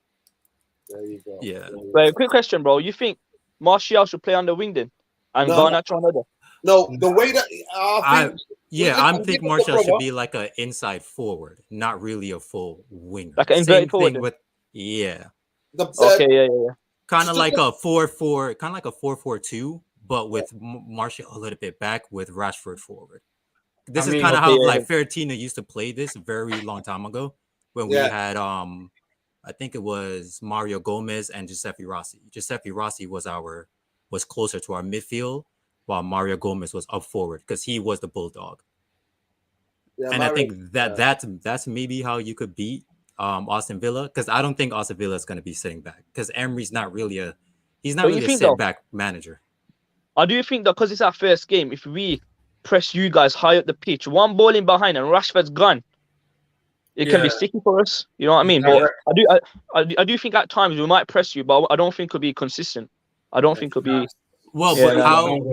There you go. Yeah. Wait, quick question, bro. You think Martial should play on the wing then, and Garnacho on the other? No, the way that I think Martial should be like an inside forward, not really a full winger. Like an inverted forward. Thing with yeah. Okay, yeah. Kind of like a 4-4, kind of like a 4-4-2, but with Martial a little bit back with Rashford forward. This is kind of how like Fiorentina used to play this very long time ago when we had I think it was Mario Gomez and Giuseppe Rossi. Giuseppe Rossi was closer to our midfield, while Mario Gomez was up forward because he was the bulldog. Yeah, and I think that's maybe how you could beat Aston Villa, because I don't think Aston Villa is going to be sitting back, because Emery's not really a sit back manager. I do think that because it's our first game, if we press you guys high up the pitch, one ball in behind and Rashford's gone, it can be sticky for us. You know what I mean? But I do think at times we might press you, but I don't think it'll be consistent. I don't think it'll be. Well,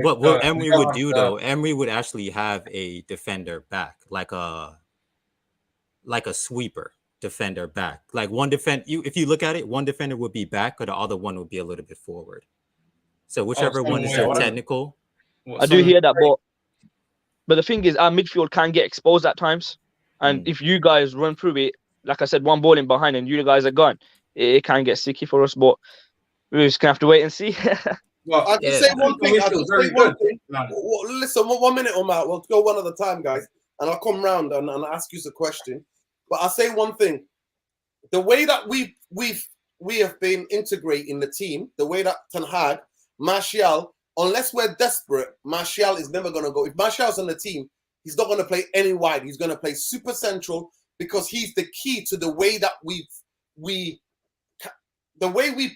but what Emery would do though, Emery would actually have a defender back, like a sweeper defender back. Like if you look at it, one defender would be back, or the other one would be a little bit forward. So whichever one is technical. I do hear that, but the thing is, our midfield can get exposed at times, and if you guys run through it, like I said, one ball in behind and you guys are gone, it can get sticky for us. But we're just gonna have to wait and see. Well, I can say one thing. Listen, 1 minute, Omar. We'll go one at a time, guys, and I'll come round and ask you a question. But I'll say one thing: the way that we have been integrating the team, the way that Ten Hag, Martial, unless we're desperate, Martial is never going to go. If Martial's on the team, he's not going to play any wide. He's going to play super central, because he's the key to the way that we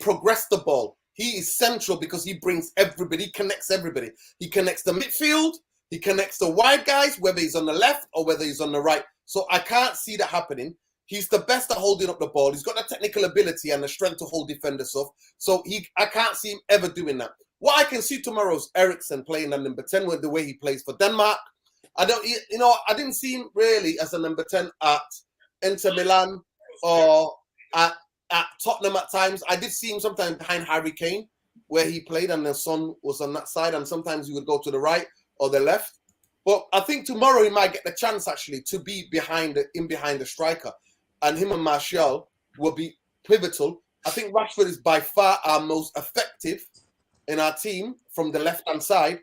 progress the ball. He is central because he brings everybody, he connects everybody. He connects the midfield, he connects the wide guys, whether he's on the left or whether he's on the right. So I can't see that happening. He's the best at holding up the ball. He's got the technical ability and the strength to hold defenders off. So I can't see him ever doing that. What I can see tomorrow is Eriksen playing at number 10 with the way he plays for Denmark. I didn't see him really as a number 10 at Inter Milan or at Tottenham at times. I did see him sometimes behind Harry Kane, where he played, and the son was on that side, and sometimes he would go to the right or the left. But I think tomorrow he might get the chance actually to be behind the striker, and him and Martial will be pivotal. I think Rashford is by far our most effective in our team from the left-hand side.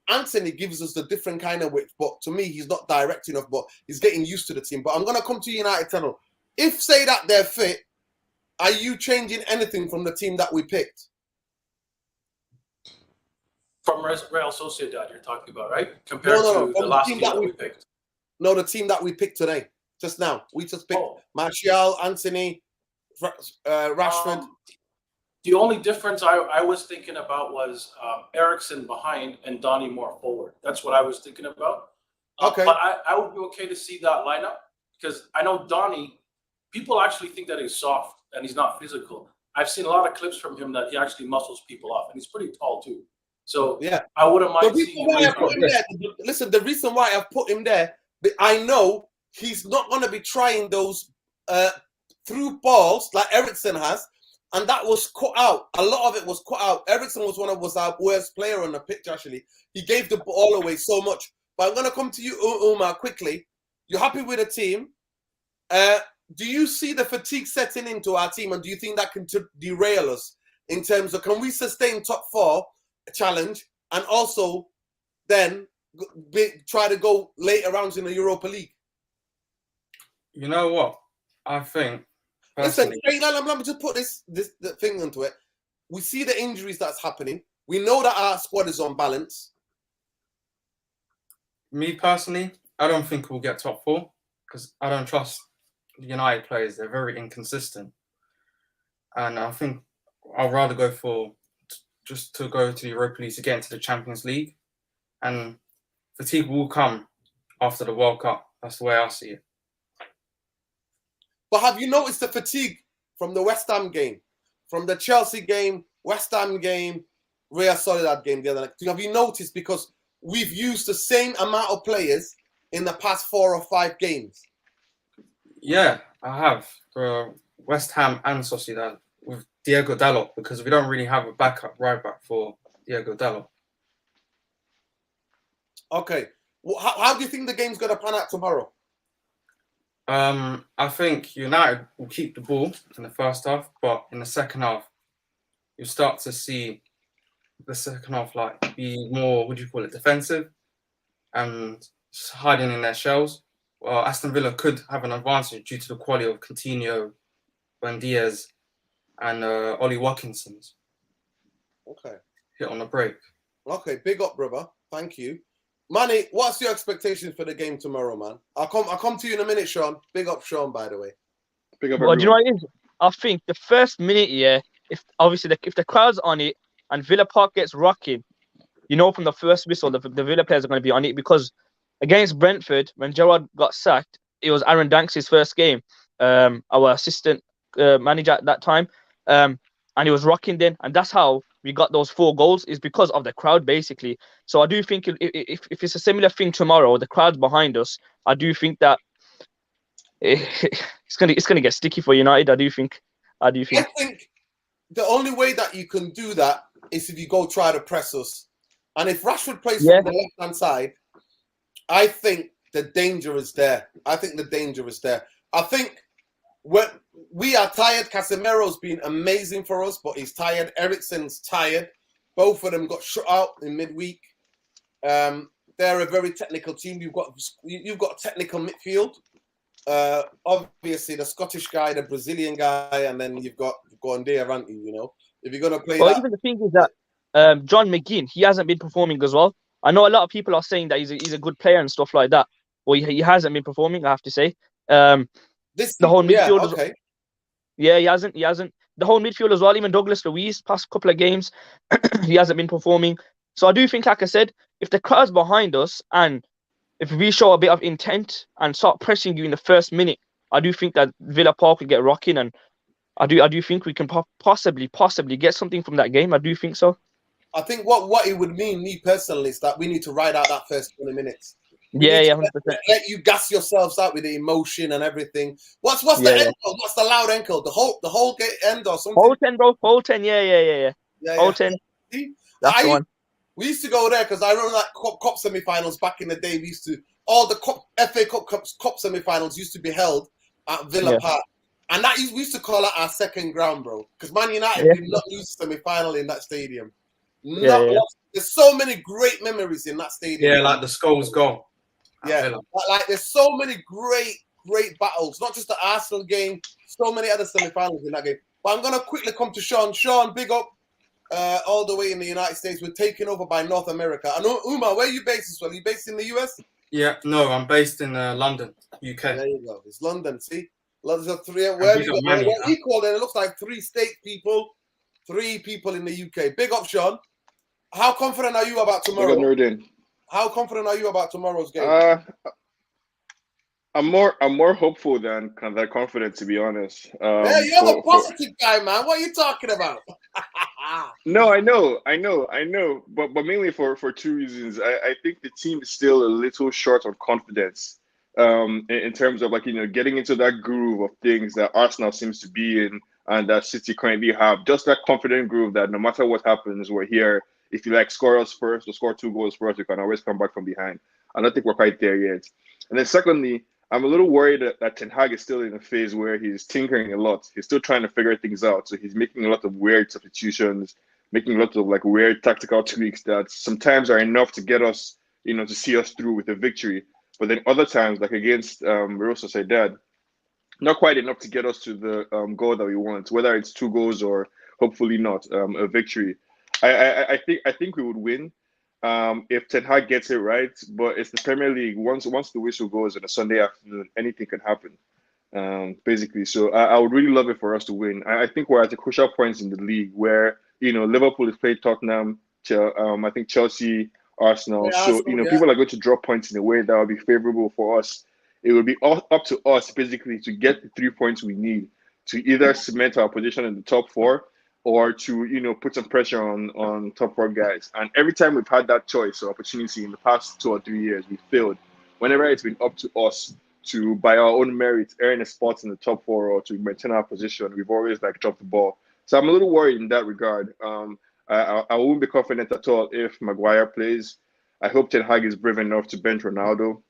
Anthony gives us the different kind of width, but to me, he's not direct enough, but he's getting used to the team. But I'm going to come to United Tunnel. If, say that they're fit, are you changing anything from the team that we picked? From Real Sociedad, you're talking about, right? Compared to the last team that we picked. No, the team that we picked today, just now. We just picked Martial, Anthony, Rashford. The only difference I was thinking about was Eriksen behind and Donny more forward. That's what I was thinking about. Okay. But I would be okay to see that lineup, because I know Donny, people actually think that he's soft and he's not physical. I've seen a lot of clips from him that he actually muscles people off, and he's pretty tall too. So yeah, I wouldn't mind seeing him. Listen, the reason why I've put him there, I know he's not going to be trying those through balls like Eriksen has, and that was cut out. A lot of it was cut out. Eriksen was our worst player on the pitch, actually. He gave the ball away so much. But I'm going to come to you, Umar, quickly. You're happy with the team. Do you see the fatigue setting into our team, and do you think that can derail us in terms of, can we sustain top 4 challenge and also then try to go later rounds in the Europa League? You know what? I think. Listen, let me just put this thing into it. We see the injuries that's happening. We know that our squad is on balance. Me personally, I don't think we'll get top 4, because I don't trust the United players. They're very inconsistent, and I think I'd rather go for just to go to the Europa League to get into the Champions League, and fatigue will come after the World Cup. That's the way I see it. But have you noticed the fatigue from the West Ham game, from the Chelsea game, West Ham game, Real Sociedad game the other night? Have you noticed? Because we've used the same amount of players in the past 4 or 5 games. Yeah, I have. West Ham and Sociedad with Diego Dalot, because we don't really have a backup right back for Diego Dalot. Okay. Well, how do you think the game's going to pan out tomorrow? I think United will keep the ball in the first half, but in the second half, you'll start to see the second half like be more, what do you call it, defensive and hiding in their shells. Well, Aston Villa could have an advantage due to the quality of Coutinho, Diaz, and Ollie Watkinson's. Okay. Hit on the break. Okay, big up, brother. Thank you. Manny, what's your expectations for the game tomorrow, man? I'll come to you in a minute, Sean. Big up, Sean, by the way. Big up, Well, do you know what it is? I think the first minute, yeah, if the crowd's on it and Villa Park gets rocking, you know from the first whistle the Villa players are going to be on it, because against Brentford, when Gerard got sacked, it was Aaron Danks' first game, our assistant manager at that time, and he was rocking then, and that's how we got those 4 goals, is because of the crowd, basically. So I do think if it's a similar thing tomorrow, the crowd's behind us, I do think that it's gonna get sticky for United. I do think. I think the only way that you can do that is if you go try to press us, and if Rashford plays from the left hand side, I think the danger is there. I think when we are tired. Casemiro's been amazing for us, but he's tired. Eriksen's tired. Both of them got shut out in midweek. They're a very technical team. You've got a technical midfield. Obviously the Scottish guy, the Brazilian guy, and then you've got Gondé, haven't you? You know, if you're gonna play. Well, even the thing is that John McGinn, he hasn't been performing as well. I know a lot of people are saying that he's a good player and stuff like that. Well, he hasn't been performing, I have to say. The whole midfield. Okay. Yeah, he hasn't. The whole midfield as well. Even Douglas Luiz, past couple of games, he hasn't been performing. So I do think, like I said, if the crowd's behind us and if we show a bit of intent and start pressing you in the first minute, I do think that Villa Park will get rocking, and I do think we can possibly get something from that game. I do think so. I think what it would mean, me personally, is that we need to ride out that first 20 minutes. Yeah, 100%. Let you gas yourselves out with the emotion and everything. What's the end code? What's the loud end code? The whole end or something? Whole 10, bro. Whole 10. Yeah. Whole 10. That's the one. We used to go there because I remember that cup semi-finals back in the day. We used to all the FA Cup semi-finals used to be held at Villa Park, and we used to call that our second ground, bro. Because Man United did not lose semi-final in that stadium. There's so many great memories in that stadium. Yeah, like the Scholes goal. Yeah, like there's so many great battles. Not just the Arsenal game. So many other semi-finals in that game. But I'm gonna quickly come to Sean. Sean, big up. All the way in the United States. We're taken over by North America. And Umar, where are you based as well? Are you based in the US? Yeah, no, I'm based in London, UK. There you go. It's London. See, there's a 3. Where you got equal? Then it looks like 3 state people, 3 people in the UK. Big up, Sean. How confident are you about tomorrow? How confident are you about tomorrow's game? I'm more hopeful than that confident, to be honest. Yeah, you're the positive guy, man. What are you talking about? No, I know, but mainly for 2 reasons. I think the team is still a little short on confidence, in terms of getting into that groove of things that Arsenal seems to be in and that City currently have. Just that confident groove that no matter what happens, we're here. If you score us first or score 2 goals first, you can always come back from behind. I don't think we're quite there yet. And then secondly, I'm a little worried that Ten Hag is still in a phase where he's tinkering a lot. He's still trying to figure things out. So he's making a lot of weird substitutions, making a lot of weird tactical tweaks that sometimes are enough to get us, to see us through with a victory. But then other times, like against Real Sociedad, not quite enough to get us to the goal that we want, whether it's 2 goals or hopefully not a victory. I think we would win if Ten Hag gets it right, but it's the Premier League. Once the whistle goes on a Sunday afternoon, anything can happen, basically. So I would really love it for us to win. I think we're at the crucial points in the league where Liverpool has played Tottenham, I think Chelsea, Arsenal. So people are going to drop points in a way that will be favorable for us it will be up to us basically to get the 3 points we need to either cement our position in the top 4 or to put some pressure on top 4 guys. And every time we've had that choice or opportunity in the past 2 or 3 years, we failed. Whenever it's been up to us to, by our own merit, earn a spot in the top 4 or to maintain our position, we've always dropped the ball. So I'm a little worried in that regard. I won't be confident at all if Maguire plays. I hope Ten Hag is brave enough to bench Ronaldo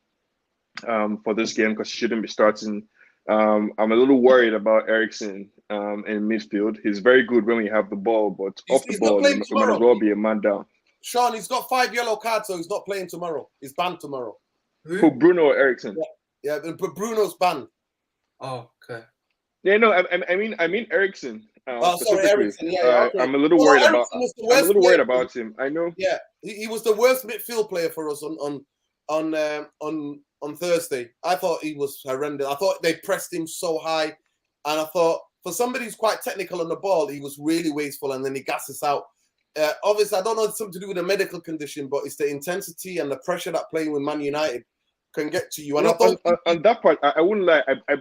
for this game because he shouldn't be starting. I'm a little worried about Eriksen in midfield. He's very good when we have the ball, but off the ball, he might as well be a man down. Sean, he's got 5 yellow cards, so he's not playing tomorrow. He's banned tomorrow. Who, Bruno or Eriksen? Yeah, but Bruno's banned. Oh, okay. Yeah, no, I mean Eriksen. Sorry, Eriksen. Yeah, okay. I'm a little worried about. I'm a little worried player. about him. I know. Yeah, he was the worst midfield player for us on Thursday. I thought he was horrendous. I thought they pressed him so high, and I thought for somebody who's quite technical on the ball, he was really wasteful, and then he gasses out. Obviously, I don't know if it's something to do with a medical condition, but it's the intensity and the pressure that playing with Man United can get to you. And I thought on that part, I wouldn't lie. I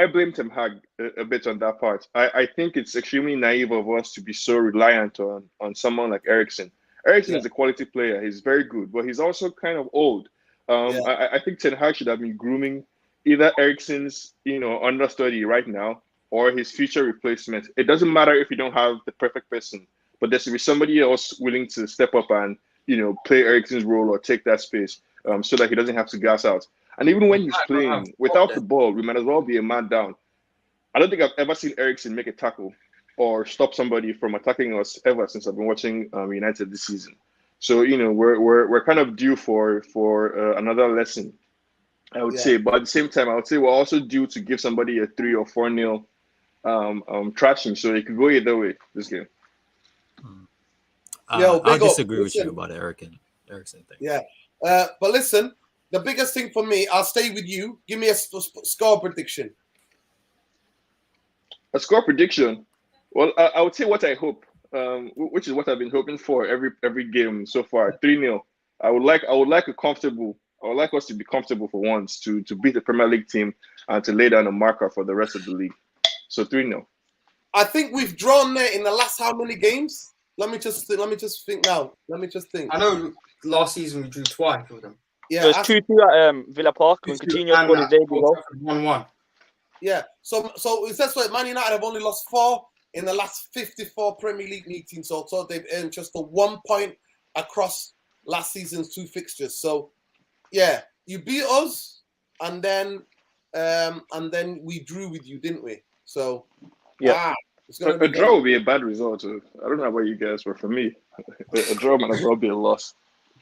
blame Ten Hag a bit on that part. I think it's extremely naive of us to be so reliant on someone like Eriksen. Eriksen is a quality player. He's very good, but he's also kind of old. I think Ten Hag should have been grooming either Eriksen's understudy right now or his future replacement. It doesn't matter if you don't have the perfect person, but there should be somebody else willing to step up and play Eriksen's role or take that space so that he doesn't have to gas out. And even when he's playing without the ball, we might as well be a man down. I don't think I've ever seen Eriksen make a tackle or stop somebody from attacking us ever since I've been watching United this season. So we're kind of due for another lesson, I would say. But at the same time, I would say we're also due to give somebody a 3 or 4-0 thrashing, so it could go either way this game. I'll disagree with you about the Eriksen thing. Yeah, but listen. The biggest thing for me, I'll stay with you. Give me a score prediction. A score prediction? Well, I would say what I hope, which is what I've been hoping for every game so far. 3-0. I would like us to be comfortable for once to beat the Premier League team and to lay down a marker for the rest of the league. So 3-0. I think we've drawn there in the last how many games? Let me just think now. I know last season we drew twice with them. Yeah, it was 2-2 at Villa Park when Coutinho scored his debut goal. 1-1. Yeah, so that's why Man United have only lost 4 in the last 54 Premier League meetings. So they've earned just a 1 point across last season's 2 fixtures. So yeah, you beat us, and then we drew with you, didn't we? So yeah, a draw would be a bad result. I don't know about you guys, but for me, a draw might as well be a loss.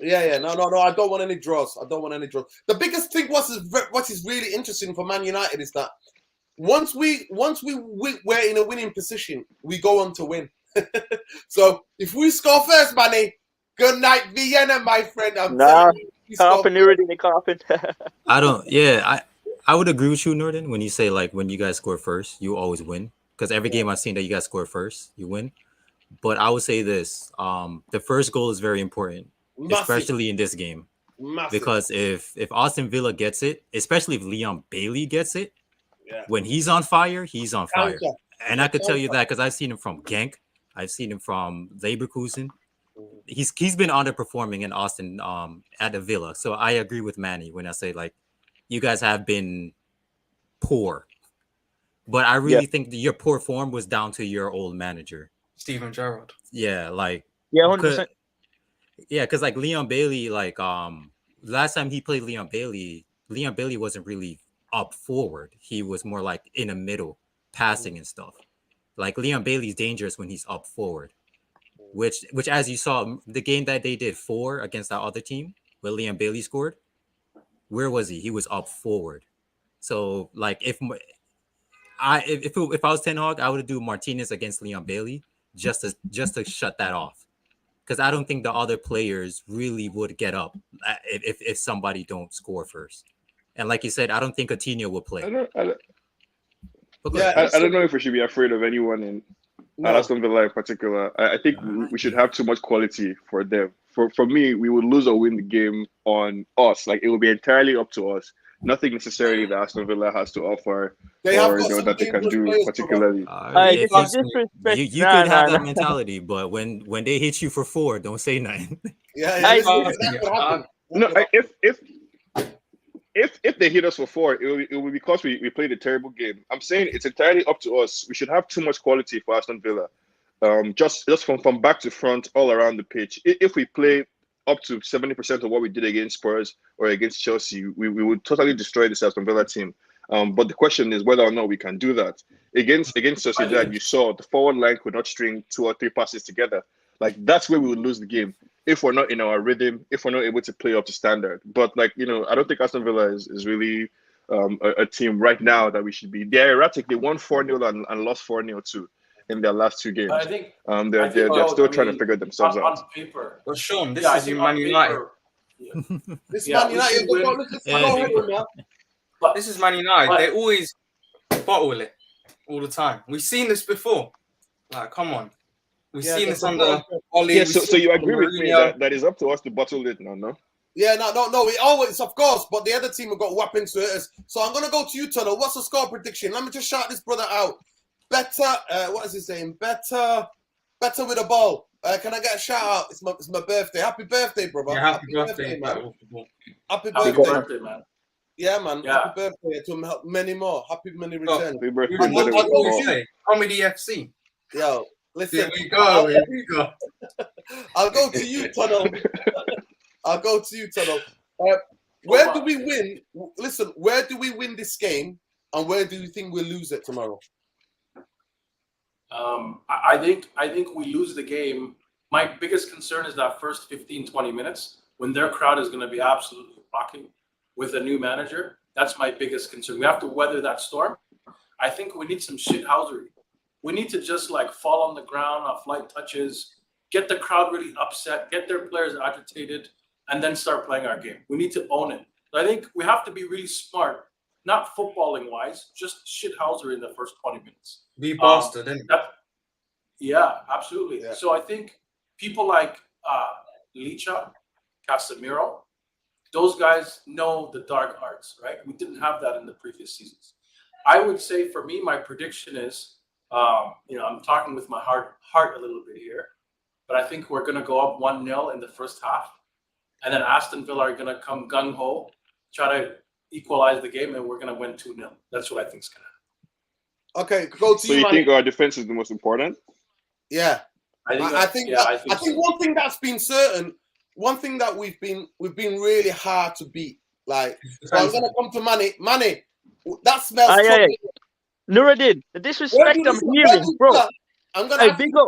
Yeah. No. I don't want any draws. The biggest thing what is really interesting for Man United is that once we're in a winning position, we go on to win. So if we score first, Manny, good night, Vienna, my friend. Can't happen, Nuruddin. It can't happen. I don't. Yeah, I would agree with you, Norden, when you say when you guys score first, you always win. Because every game I've seen that you guys score first, you win. But I would say this: the first goal is very important. Massive. Especially in this game. Massive. Because if Aston Villa gets it, especially if Leon Bailey gets it, when he's on fire, he's on fire. And I could tell you that because I've seen him from Genk, I've seen him from Leverkusen. He's been underperforming in Austin at the Villa. So I agree with Manny when I say you guys have been poor. But I really think that your poor form was down to your old manager. Steven Gerrard. Yeah, 100%. Yeah, because Leon Bailey, last time he played Leon Bailey wasn't really up forward. He was more in the middle, passing and stuff. Leon Bailey's dangerous when he's up forward, which as you saw, the game that they did 4 against that other team where Leon Bailey scored, where was he? He was up forward. So if I was Ten Hag, I would do Martinez against Leon Bailey just to shut that off. Because I don't think the other players really would get up if somebody don't score first. And like you said, I don't think Coutinho will play. I don't know if we should be afraid of anyone at Aston Villa in particular. I think we should have too much quality for them. For me, we would lose or win the game on us. It will be entirely up to us nothing necessarily that Aston Villa has to offer, They have or got some that they can dangerous do players, brother. particularly. Hey, If this is you, disrespect. you Nah, could have nah, that nah. mentality, but when they hit you for 4, don't say nothing. Yeah, Hey, that could happen. No, if they hit us for 4, it will be because we played a terrible game. I'm saying it's entirely up to us. We should have too much quality for Aston Villa. Just from back to front, all around the pitch. If we play up to 70% of what we did against Spurs or against Chelsea, we would totally destroy this Aston Villa team. But the question is whether or not we can do that. Against Sociedad, you saw the forward line could not string 2 or 3 passes together. Like, that's where we would lose the game if we're not in our rhythm, if we're not able to play up to standard. But, like, I don't think Aston Villa is really a team right now that we should be. They're erratic. They won 4-0 and lost 4-0 too in their last 2 games. I think They're still trying to figure themselves out. on paper. Well, Sean, this Yeah, I is think Man on United. paper. Yeah. This Yeah, Man we United, should win. go Yeah, ahead, Uma. But This is Man United. But- They always bottle it all the time. We've seen this before. Like, come on. We've Yeah, seen that's this the under point. Oli. Yeah, we've so seen you it under agree with me Mourinho. that it's up to us to bottle it now, no? Yeah, no, we always, of course, but the other team have got weapons to hit us. So I'm going to go to you, Tunnel. What's the score prediction? Let me just shout this brother out. Better, what is he saying? Better with a ball. Can I get a shout out? It's my birthday. Happy birthday, brother. Yeah, happy birthday, man. Battle Football. Happy happy birthday. birthday, man. Yeah, man. Yeah. Happy birthday to many more. Happy many returns. Happy birthday, What brother, I'll with go the with ball. you. say? Comedy FC. Yo, listen. Here we go. Here we go. I'll go to you, Tunnel. I'll go to you, Tunnel. Where do we win? Listen, where do we win this game, and where do you think we'll lose it tomorrow? I think we lose the game. My biggest concern is that first 15, 20 minutes when their crowd is going to be absolutely rocking with a new manager. That's my biggest concern. We have to weather that storm. I think we need some shithousery. We need to just like fall on the ground off light touches, get the crowd really upset, get their players agitated, and then start playing our game. We need to own it. So I think we have to be really smart, not footballing wise, just shithousery in the first 20 minutes. Be bastard, innit? Yeah, absolutely. Yeah. So I think people like Licha, Casemiro, those guys know the dark arts, right? We didn't have that in the previous seasons. I would say for me, my prediction is, I'm talking with my heart a little bit here, but I think we're going to go up 1-0 in the first half. And then Aston Villa are going to come gung-ho, try to equalize the game, and we're going to win 2-0. That's what I think is going to happen. Okay, go to So you man. think our defense is the most important? Yeah, I think so. one thing that's been certain, one thing that we've been really hard to beat. Like, so I'm gonna come to Manny. That smells. Yeah. Nuruddin, the disrespect I'm hearing, bro. I'm gonna. Hey, big up.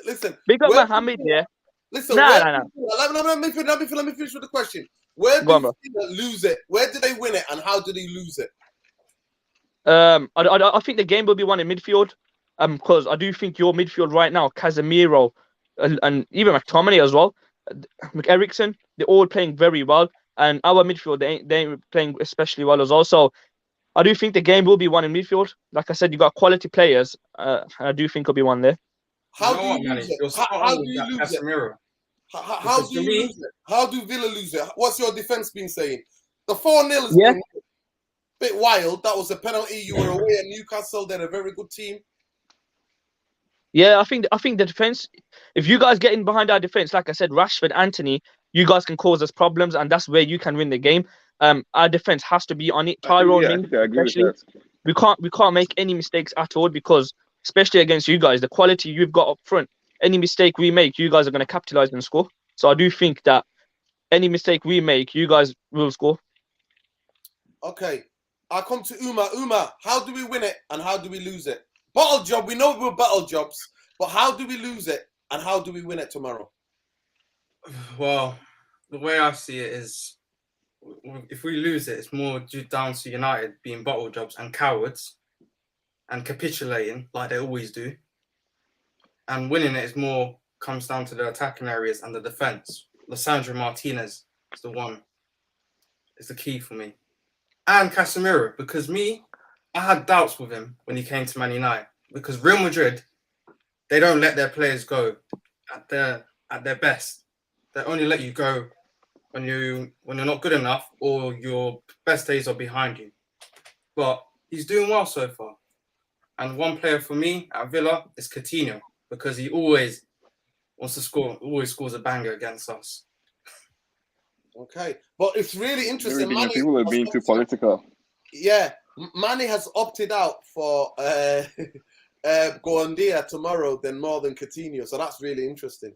Listen. Big up where- Mohammed, yeah. Listen. Nah. Let me finish with the question. Where Go on, do bro. they lose it? Where do they win it, and how do they lose it? I think the game will be won in midfield. Because I do think your midfield right now, Casemiro, and even McTominay as well, McEriksen, they're all playing very well. And our midfield, they ain't playing especially well as well. So I do think the game will be won in midfield. Like I said, you got quality players. I do think it'll be won there. How You know do what, you man? lose You're it? spot How on do with you that lose it? Casemiro. How Because do for you me- lose it? How do Villa lose it? What's your defense been saying? The 4-0 has Yeah. been a bit wild. That was a penalty. You were away at Newcastle. They're a very good team. Yeah, I think the defense. If you guys get in behind our defense, like I said, Rashford, Anthony, you guys can cause us problems, and that's where you can win the game. Our defense has to be on it. Tyrone I Mings, think I agree with especially, that. we can't make any mistakes at all because, especially against you guys, the quality you've got up front, any mistake we make, you guys are going to capitalize and score. So I do think that any mistake we make, you guys will score. Okay, I'll come to Uma. Uma, how do we win it and how do we lose it? Bottle job. We know we're battle jobs, but how do we lose it and how do we win it tomorrow? Well, the way I see it is, if we lose it, it's more due down to United being bottle jobs and cowards and capitulating like they always do. And winning it is more comes down to the attacking areas and the defense. Lissandro Martinez is the key for me. And Casemiro, because I had doubts with him when he came to Man United. Because Real Madrid, they don't let their players go at their best. They only let you go when you're not good enough or your best days are behind you. But he's doing well so far. And one player for me at Villa is Coutinho, because he always wants to score, always scores a banger against us. Okay, but it's really interesting. People are being too political. Yeah, Manny has opted out for Goandia tomorrow more than Coutinho, so that's really interesting.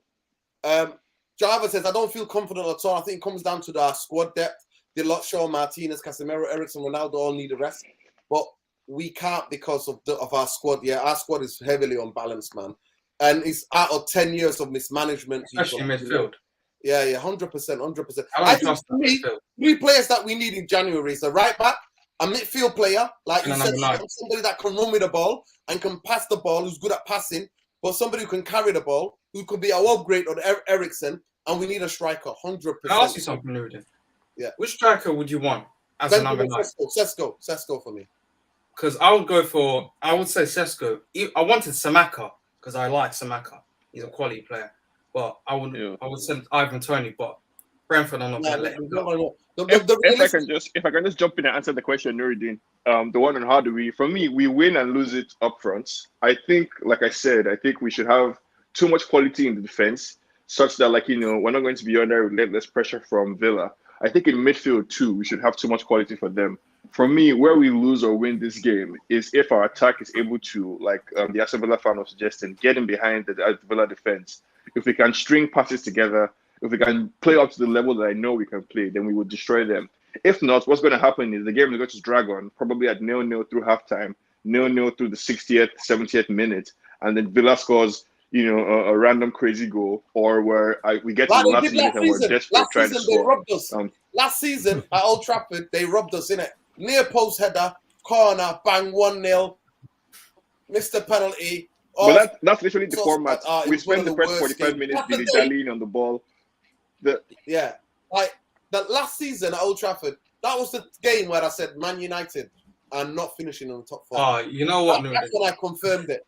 Java says, I don't feel confident at all. I think it comes down to our squad depth. The lot Shaw, Martinez, Casemiro, Ericsson, Ronaldo all need a rest, but we can't because of our squad. Yeah, our squad is heavily unbalanced, man, and it's out of 10 years of mismanagement. Especially midfield. Yeah, 100%, 100%. I think for me, 3 players that we need in January is a right back, a midfield player, like you said, somebody that can run with the ball and can pass the ball, who's good at passing, but somebody who can carry the ball, who could be our upgrade on Ericsson, and we need a striker, 100%. Can I ask you something, Nudin? Yeah. Which striker would you want as a number 9? Sesko for me. Because I would say Sesko. I wanted Samaka because I like Samaka. He's a quality player. But I would send Ivan Toney, but Brentford are not going to let him go. If I can just jump in and answer the question, Nuruddin, the one on how do we, for me, we win and lose it up front. I think, like I said, I think we should have too much quality in the defense, such that, like, we're not going to be under relentless pressure from Villa. I think in midfield too, we should have too much quality for them. For me, where we lose or win this game is if our attack is able to, like the Aston Villa fan was suggesting, get in behind the Villa defense. If we can string passes together, if we can play up to the level that I know we can play, then we will destroy them. If not, what's going to happen is the game is going to drag on, probably at 0-0 through halftime, 0-0 through the 60th, 70th minute, and then Villa scores, a random crazy goal, or where we get to the last minute and we're desperate trying to score. They robbed us. Last season at Old Trafford, they robbed us, innit? Near post header, corner, bang, 1-0, missed the penalty. But that's literally the format. We spent the first 45 minutes dilly-dallying on the ball. Like the last season at Old Trafford, that was the game where I said Man United are not finishing on the top 4. Oh, you know what? That's when I confirmed it.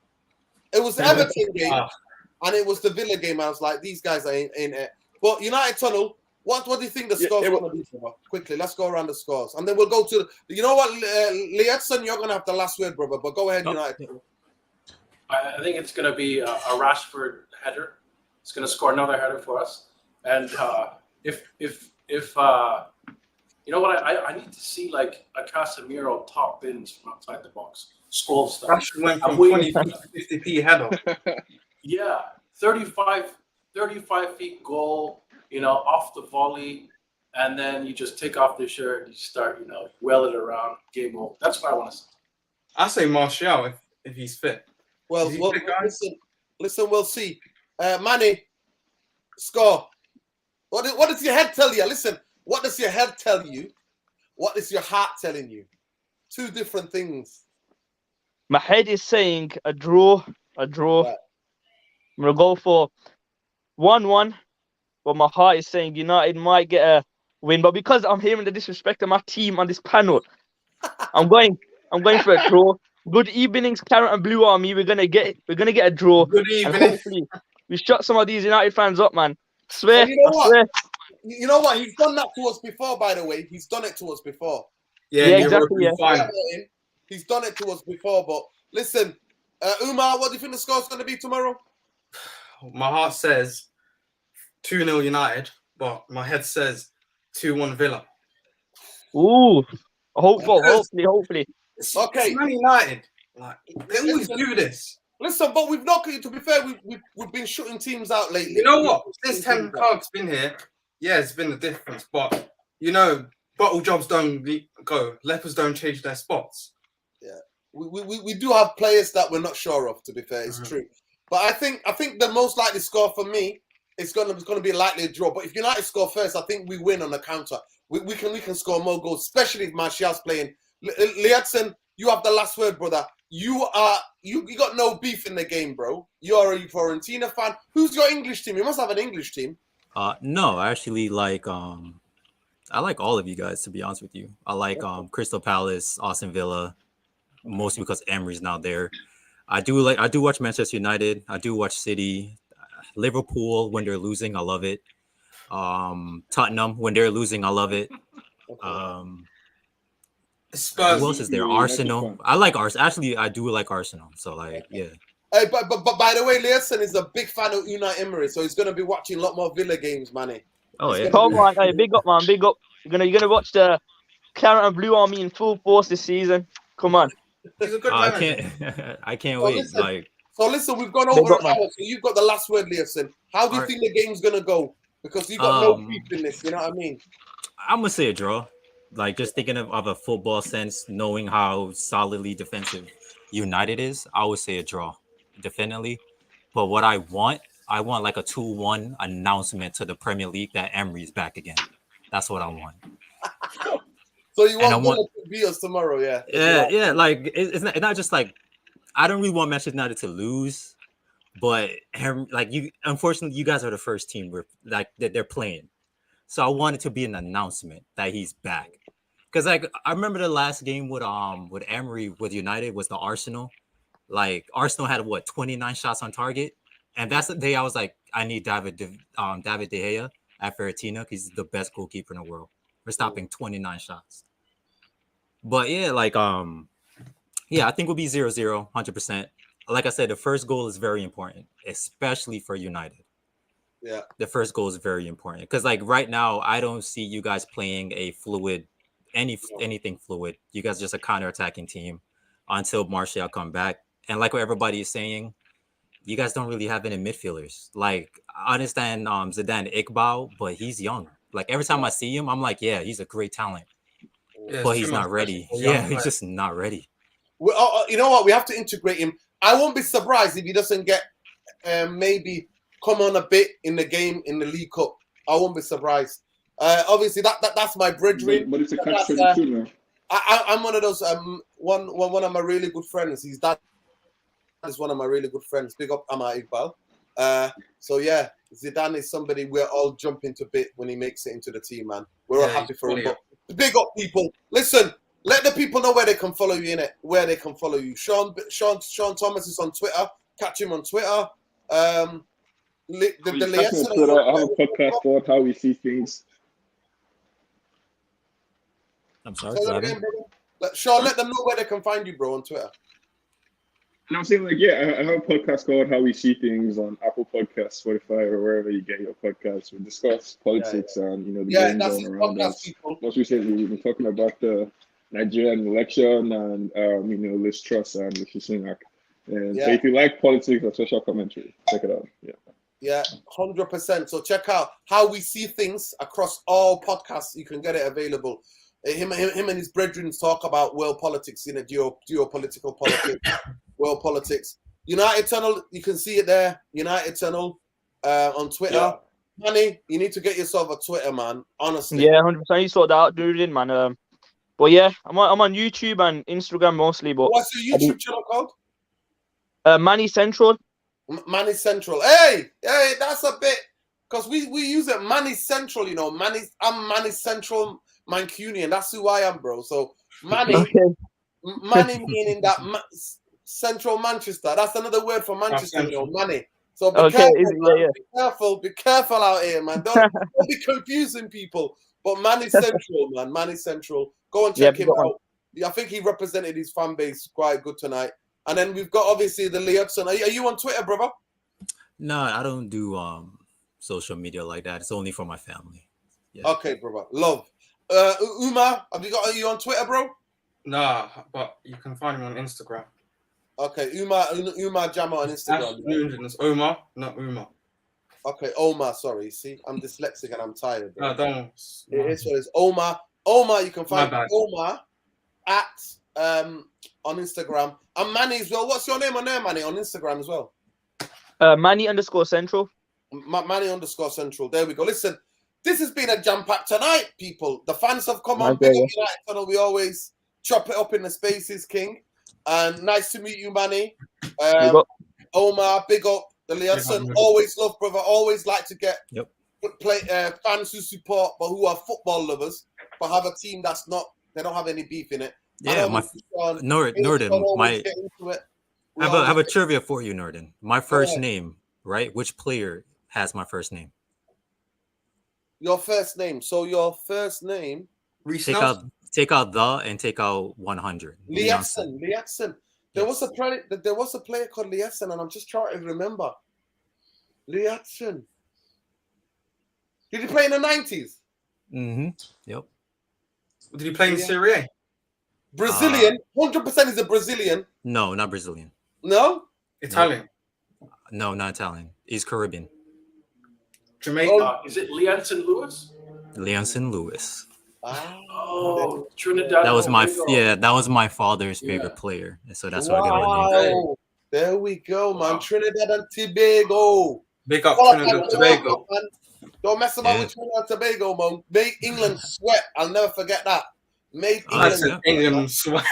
It was the Everton game, and it was the Villa game. I was like, these guys ain't it. But United Tunnel, what do you think the score's going to be? Quickly, let's go around the scores, and then we'll go to. You know what, Lietson, you're going to have the last word, brother. But go ahead, United. I think it's going to be a Rashford header. It's going to score another header for us. And if you know what, I need to see like a Casemiro top bins from outside the box. Scroll stuff. Rashford went from 20 to 50p header. Yeah, 35 feet goal, off the volley, and then you just take off the shirt, you start, well it around, game over. That's what I want to see. I say Martial if he's fit. Well, listen, we'll see. Manny, score. What does your head tell you? Listen, what does your head tell you? What is your heart telling you? 2 different things. My head is saying a draw. Right. I'm going to go for 1-1, but my heart is saying United might get a win. But because I'm hearing the disrespect of my team on this panel, I'm going for a draw. Good evenings, Claret and Blue Army. We're gonna get a draw. Good evening. And hopefully we shut some of these United fans up, man. Swear. You know what? He's done that to us before, by the way. He's done it to us before. Yeah, exactly. Yeah. He's done it to us before. But listen, Umar, what do you think the score's going to be tomorrow? My heart says 2-0 United, but my head says 2-1 Villa. Ooh, hopefully. Okay. It's Man United. Like, they always do this. Listen, but we've not. To be fair, we've been shooting teams out lately. You know what? Since Ten Hag's been here, yeah, it's been a difference. But bottle jobs don't go. Lepers don't change their spots. Yeah, we do have players that we're not sure of. To be fair, it's true. But I think the most likely score for me is going to be likely a draw. But if United score first, I think we win on the counter. We can score more goals, especially if Martial's playing. Lietson, you have the last word, brother. You got no beef in the game, bro. You're a Fiorentina fan. Who's your English team? You must have an English team. No, I actually like I like all of you guys, to be honest with you. I like Crystal Palace, Aston Villa, mostly because Emery's not there. I do watch Manchester United. I do watch City, Liverpool when they're losing. I love it. Tottenham when they're losing, I love it. Okay. Spurs. Who else is there? Yeah, United's Arsenal. fun. I like Arsenal. Actually, I do like Arsenal. So like, yeah. Hey, but by the way, Learson is a big fan of Unai Emery, so he's gonna be watching a lot more Villa games, Manny. Oh He's yeah. gonna Come on, hey, big up, man, big up. You're gonna watch the Claret and Blue Army in full force this season. Come on. He's a good I manager. can't. I can't So wait. listen, Like, we've gone Big over up, an man. hour, so you've got the last word, Learson. How do you Alright. think the game's gonna go? Because you've got no Um, beef in this, you know what I mean? I'm gonna say a draw. Like, just thinking of a football sense, knowing how solidly defensive United is, I would say a draw, definitely. But what I want like a 2-1 announcement to the Premier League that Emery's back again. That's what I want. So you And I want want- Villa to beat us tomorrow, yeah? Yeah. Like, it's not just like I don't really want Manchester United to lose, but like unfortunately, you guys are the first team that they're playing. So I want it to be an announcement that he's back. Because like I remember the last game with Emery with United was the Arsenal. Like Arsenal had 29 shots on target, and that's the day I was like, I need David De Gea at Fiorentina because he's the best goalkeeper in the world. We're stopping 29 shots. But yeah, like yeah, I think we'll be 0-0, 100%. Like I said, the first goal is very important, especially for United. Yeah. The first goal is very important because like right now, I don't see you guys playing a anything fluid. You guys are just a counter-attacking team until Martial come back. And like what everybody is saying, you guys don't really have any midfielders. Like I understand Zidane Iqbal, but he's young. Like every time I see him, I'm like, yeah, he's a great talent, Yeah, but it's he's too not much ready. pressure for young Yeah, he's players. just not ready. You know what? We have to integrate him. I won't be surprised if he doesn't get maybe come on a bit in the game in the League Cup. I won't be surprised. Obviously, that's my brethren. But it's a That's, catch-22 now. I'm one of those. One of my really good friends. His dad is one of my really good friends. Big up Amma Iqbal. So yeah, Zidane is somebody we're all jumping to bit when he makes it into the team, man. We're all Yeah, happy for him. brilliant. But big up, people. Listen, let the people know where they can follow you in it. Where they can follow you. Sean Thomas is on Twitter. Catch him on Twitter. The Catch me on liaison. Twitter. I have a podcast called How We See Things. I'm sorry. Say that again, brother. Sean, let them know where they can find you, bro, on Twitter. And I'm saying, like, yeah, I have a podcast called How We See Things on Apple Podcasts, Spotify, or wherever you get your podcasts. We discuss politics and, the Yeah, games that's on his around podcast, us. people. Most recently, we've been talking about the Nigerian election and, Liz Truss and Rishi Sunak. And so Yeah. if you like politics or social commentary, check it out. Yeah. Yeah, 100%. So check out How We See Things across all podcasts. You can get it available. Him and his brethren talk about world politics, geopolitical politics, world politics. United Tunnel, you can see it there. United Tunnel on Twitter. Yeah. Manny, you need to get yourself a Twitter, man. Honestly. Yeah, 100%. You sort that out, dude, man. But yeah, I'm on YouTube and Instagram mostly. But What's your YouTube channel called? Manny Central. Manny Central. Hey, that's a bit because we use it. Manny Central, I'm Manny Central Mancunian. That's who I am, bro. So Manny, Okay. Manny meaning that Central Manchester. That's another word for Manchester, Manny. So be Okay, careful, easy, man. yeah. Be careful out here, man. Don't be confusing people. But Manny Central, man. Manny Central. Go and check him out. I think he represented his fan base quite good tonight. And then we've got obviously the Leopson. Are you on Twitter, brother? No, I don't do social media like that. It's only for my family. Yeah. Okay, brother. Love. Uma, are you on Twitter, bro? Nah, but you can find me on Instagram. Okay, Uma Jama on Instagram. Nugent. It's Omar, not Uma. Okay, Omar. Sorry, see, I'm dyslexic and I'm tired. Bro. No, don't. It is what it is. Omar, you can find My bad. Omar at on Instagram. And Manny as well. What's your name on there, Manny? On Instagram as well. Manny_Central. Manny_Central. There we go. Listen, this has been a jam-packed tonight, people. The fans have come on. Okay. Big up United Tunnel. We always chop it up in the spaces, King. And nice to meet you, Manny. Omar, big up. The Leonson, always love, brother. Always like to get fans who support, but who are football lovers, but have a team that's not. They don't have any beef in it. Yeah, Norden. I have a trivia for you, Norden. My first name, right? Which player has my first name? Your first name. So your first name. Reece Nelson. Take out the and take out 100. Liason. There was a player called Liason, and I'm just trying to remember. Liason. Did he play in the 90s? Mm-hmm. Yep. Did he play in Serie A? Brazilian. 100% is a Brazilian. No, not Brazilian. No? Italian. No, not Italian. He's Caribbean. Jamaica. Is it Leonson Lewis? Leonson Lewis. Oh, Trinidad. That was my Tobago. that was my father's favorite player. So that's why I got my name. Wow. There we go, man. Trinidad and Tobago. Big up Oh, Trinidad and Tobago. man. Don't mess about with Trinidad and Tobago, man. Make England sweat. I'll never forget that. Make England England sweat.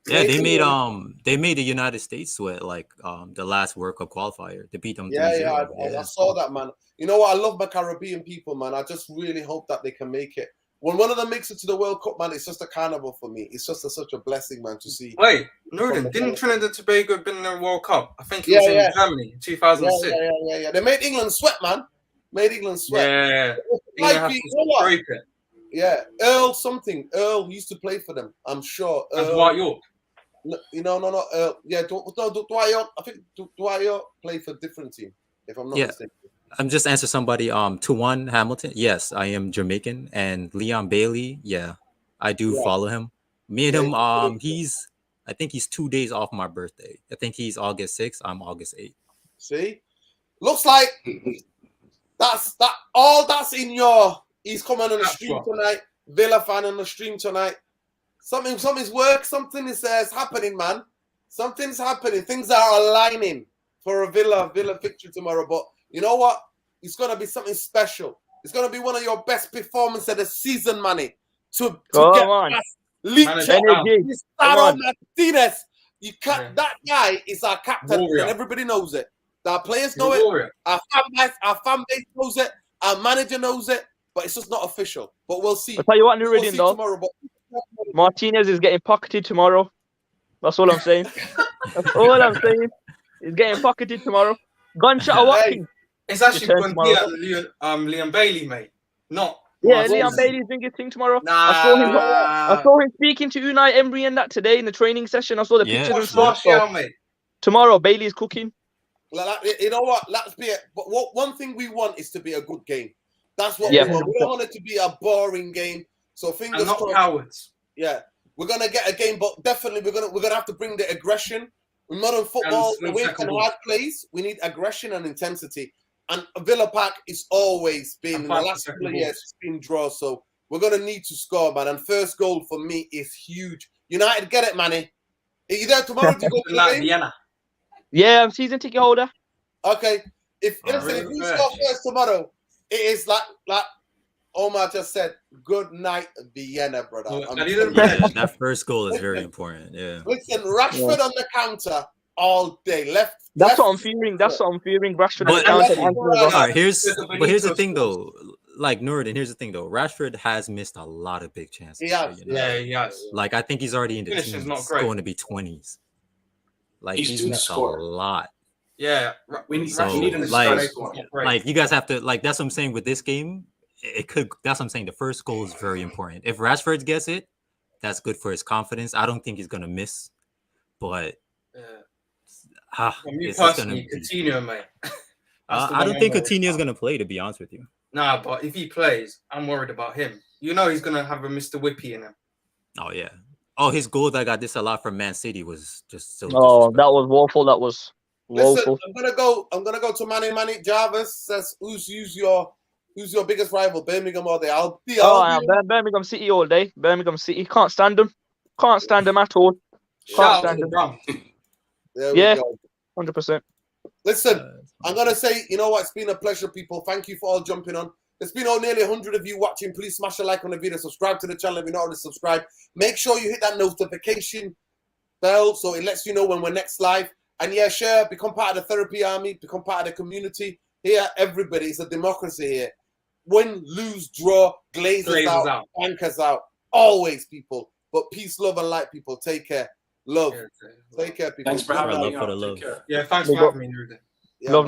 Yeah, they made the United States sweat like the last World Cup qualifier to beat them. Yeah, I saw that, man. You know what? I love my Caribbean people, man. I just really hope that they can make it. When one of them makes it to the World Cup, man, it's just a carnival for me. It's just such a blessing, man, to see. Wait, Norden, didn't Trinidad and Tobago been in the World Cup? I think it was in Germany, 2006. Yeah. They made England sweat, man. Made England sweat. Yeah. Like England have to scrape it. Yeah, Earl something. Earl used to play for them, I'm sure. And Dwight York. No. Yeah, Dwight York. I think Dwight York played for a different team, if I'm not mistaken. I'm just answering somebody. 2-1 Hamilton. Yes, I am Jamaican, and Leon Bailey. Yeah, I do follow him. Me and him. I think he's 2 days off my birthday. I think he's August 6th. I'm August 8th. See, looks like that's that's in your. He's coming on the stream tonight. Villa fan on the stream tonight. Something's work. Something is happening, man. Something's happening. Things are aligning for a Villa victory tomorrow. But you know what? It's gonna be something special. It's gonna be one of your best performances of the season, Manny. To get past Licho Martinez. You can't. That guy is our captain, and everybody knows it. Our players know it. Our fan base knows it. Our manager knows it. But it's just not official. But we'll see. I'll tell you what, Nuruddin, though. Tomorrow, Martinez is getting pocketed tomorrow. That's all I'm saying. That's all I'm saying. He's getting pocketed tomorrow. Gunshot or Watkins. It's actually going to be Liam Bailey, mate. Not. Yeah, Liam Bailey's doing his thing tomorrow. Nah. I saw him speaking to Unai Emery and that today in the training session. I saw the pictures and stuff. So tomorrow, Bailey's cooking. You know what? Let's be it. But one thing we want is to be a good game. That's what we want. We don't want it to be a boring game. So fingers crossed. Cowards. Yeah, we're gonna get a game, but definitely we're gonna have to bring the aggression. In modern football, away from hard plays, we need aggression and intensity. And Villa Park is always been in the last couple of years, it's been draw. So we're gonna need to score, man. And first goal for me is huge. United, get it, Manny. Are you there tomorrow to go to the game? Vienna. Yeah, I'm season ticket holder. Okay. If we score first tomorrow, it is like Omar just said, good night, Vienna, brother. That first goal is very important. Yeah. Listen, Rashford on the counter all day. That's what I'm fearing. Rashford on the counter. Here's the thing, though. Like Norden, here's the thing, though. Rashford has missed a lot of big chances. He has. Like, I think he's already in the teens, going to be 20s. Like, he's missed a lot. Yeah, we need him to start scoring. Like, you guys have to, like, that's what I'm saying with this game. That's what I'm saying. The first goal is very important. If Rashford gets it, that's good for his confidence. I don't think he's gonna miss, but Coutinho, mate. I don't think Coutinho's gonna play, to be honest with you. Nah, but if he plays, I'm worried about him. You know he's gonna have a Mr. Whippy in him. Oh yeah. Oh, his goal that got this a lot from Man City was just so. Oh, that was woeful. That was woeful. Listen, I'm gonna go to Manny. Jarvis says, who's your biggest rival, Birmingham or the Birmingham City all day. Birmingham City. Can't stand them. Can't stand them at all. Can't stand them. There we go. 100%. Listen, I'm going to say, you know what? It's been a pleasure, people. Thank you for all jumping on. There's been nearly 100 of you watching. Please smash a like on the video. Subscribe to the channel if you're not already subscribed. Make sure you hit that notification bell so it lets you know when we're next live. And yeah, share. Become part of the therapy army. Become part of the community. Here, everybody. It's a democracy here. Win, lose, draw, glazers out, bankers out. Always, people. But peace, love, and light, people. Take care. Love. Take care, people. Thanks for having me. Yeah, thanks for having me, Rudy. Love.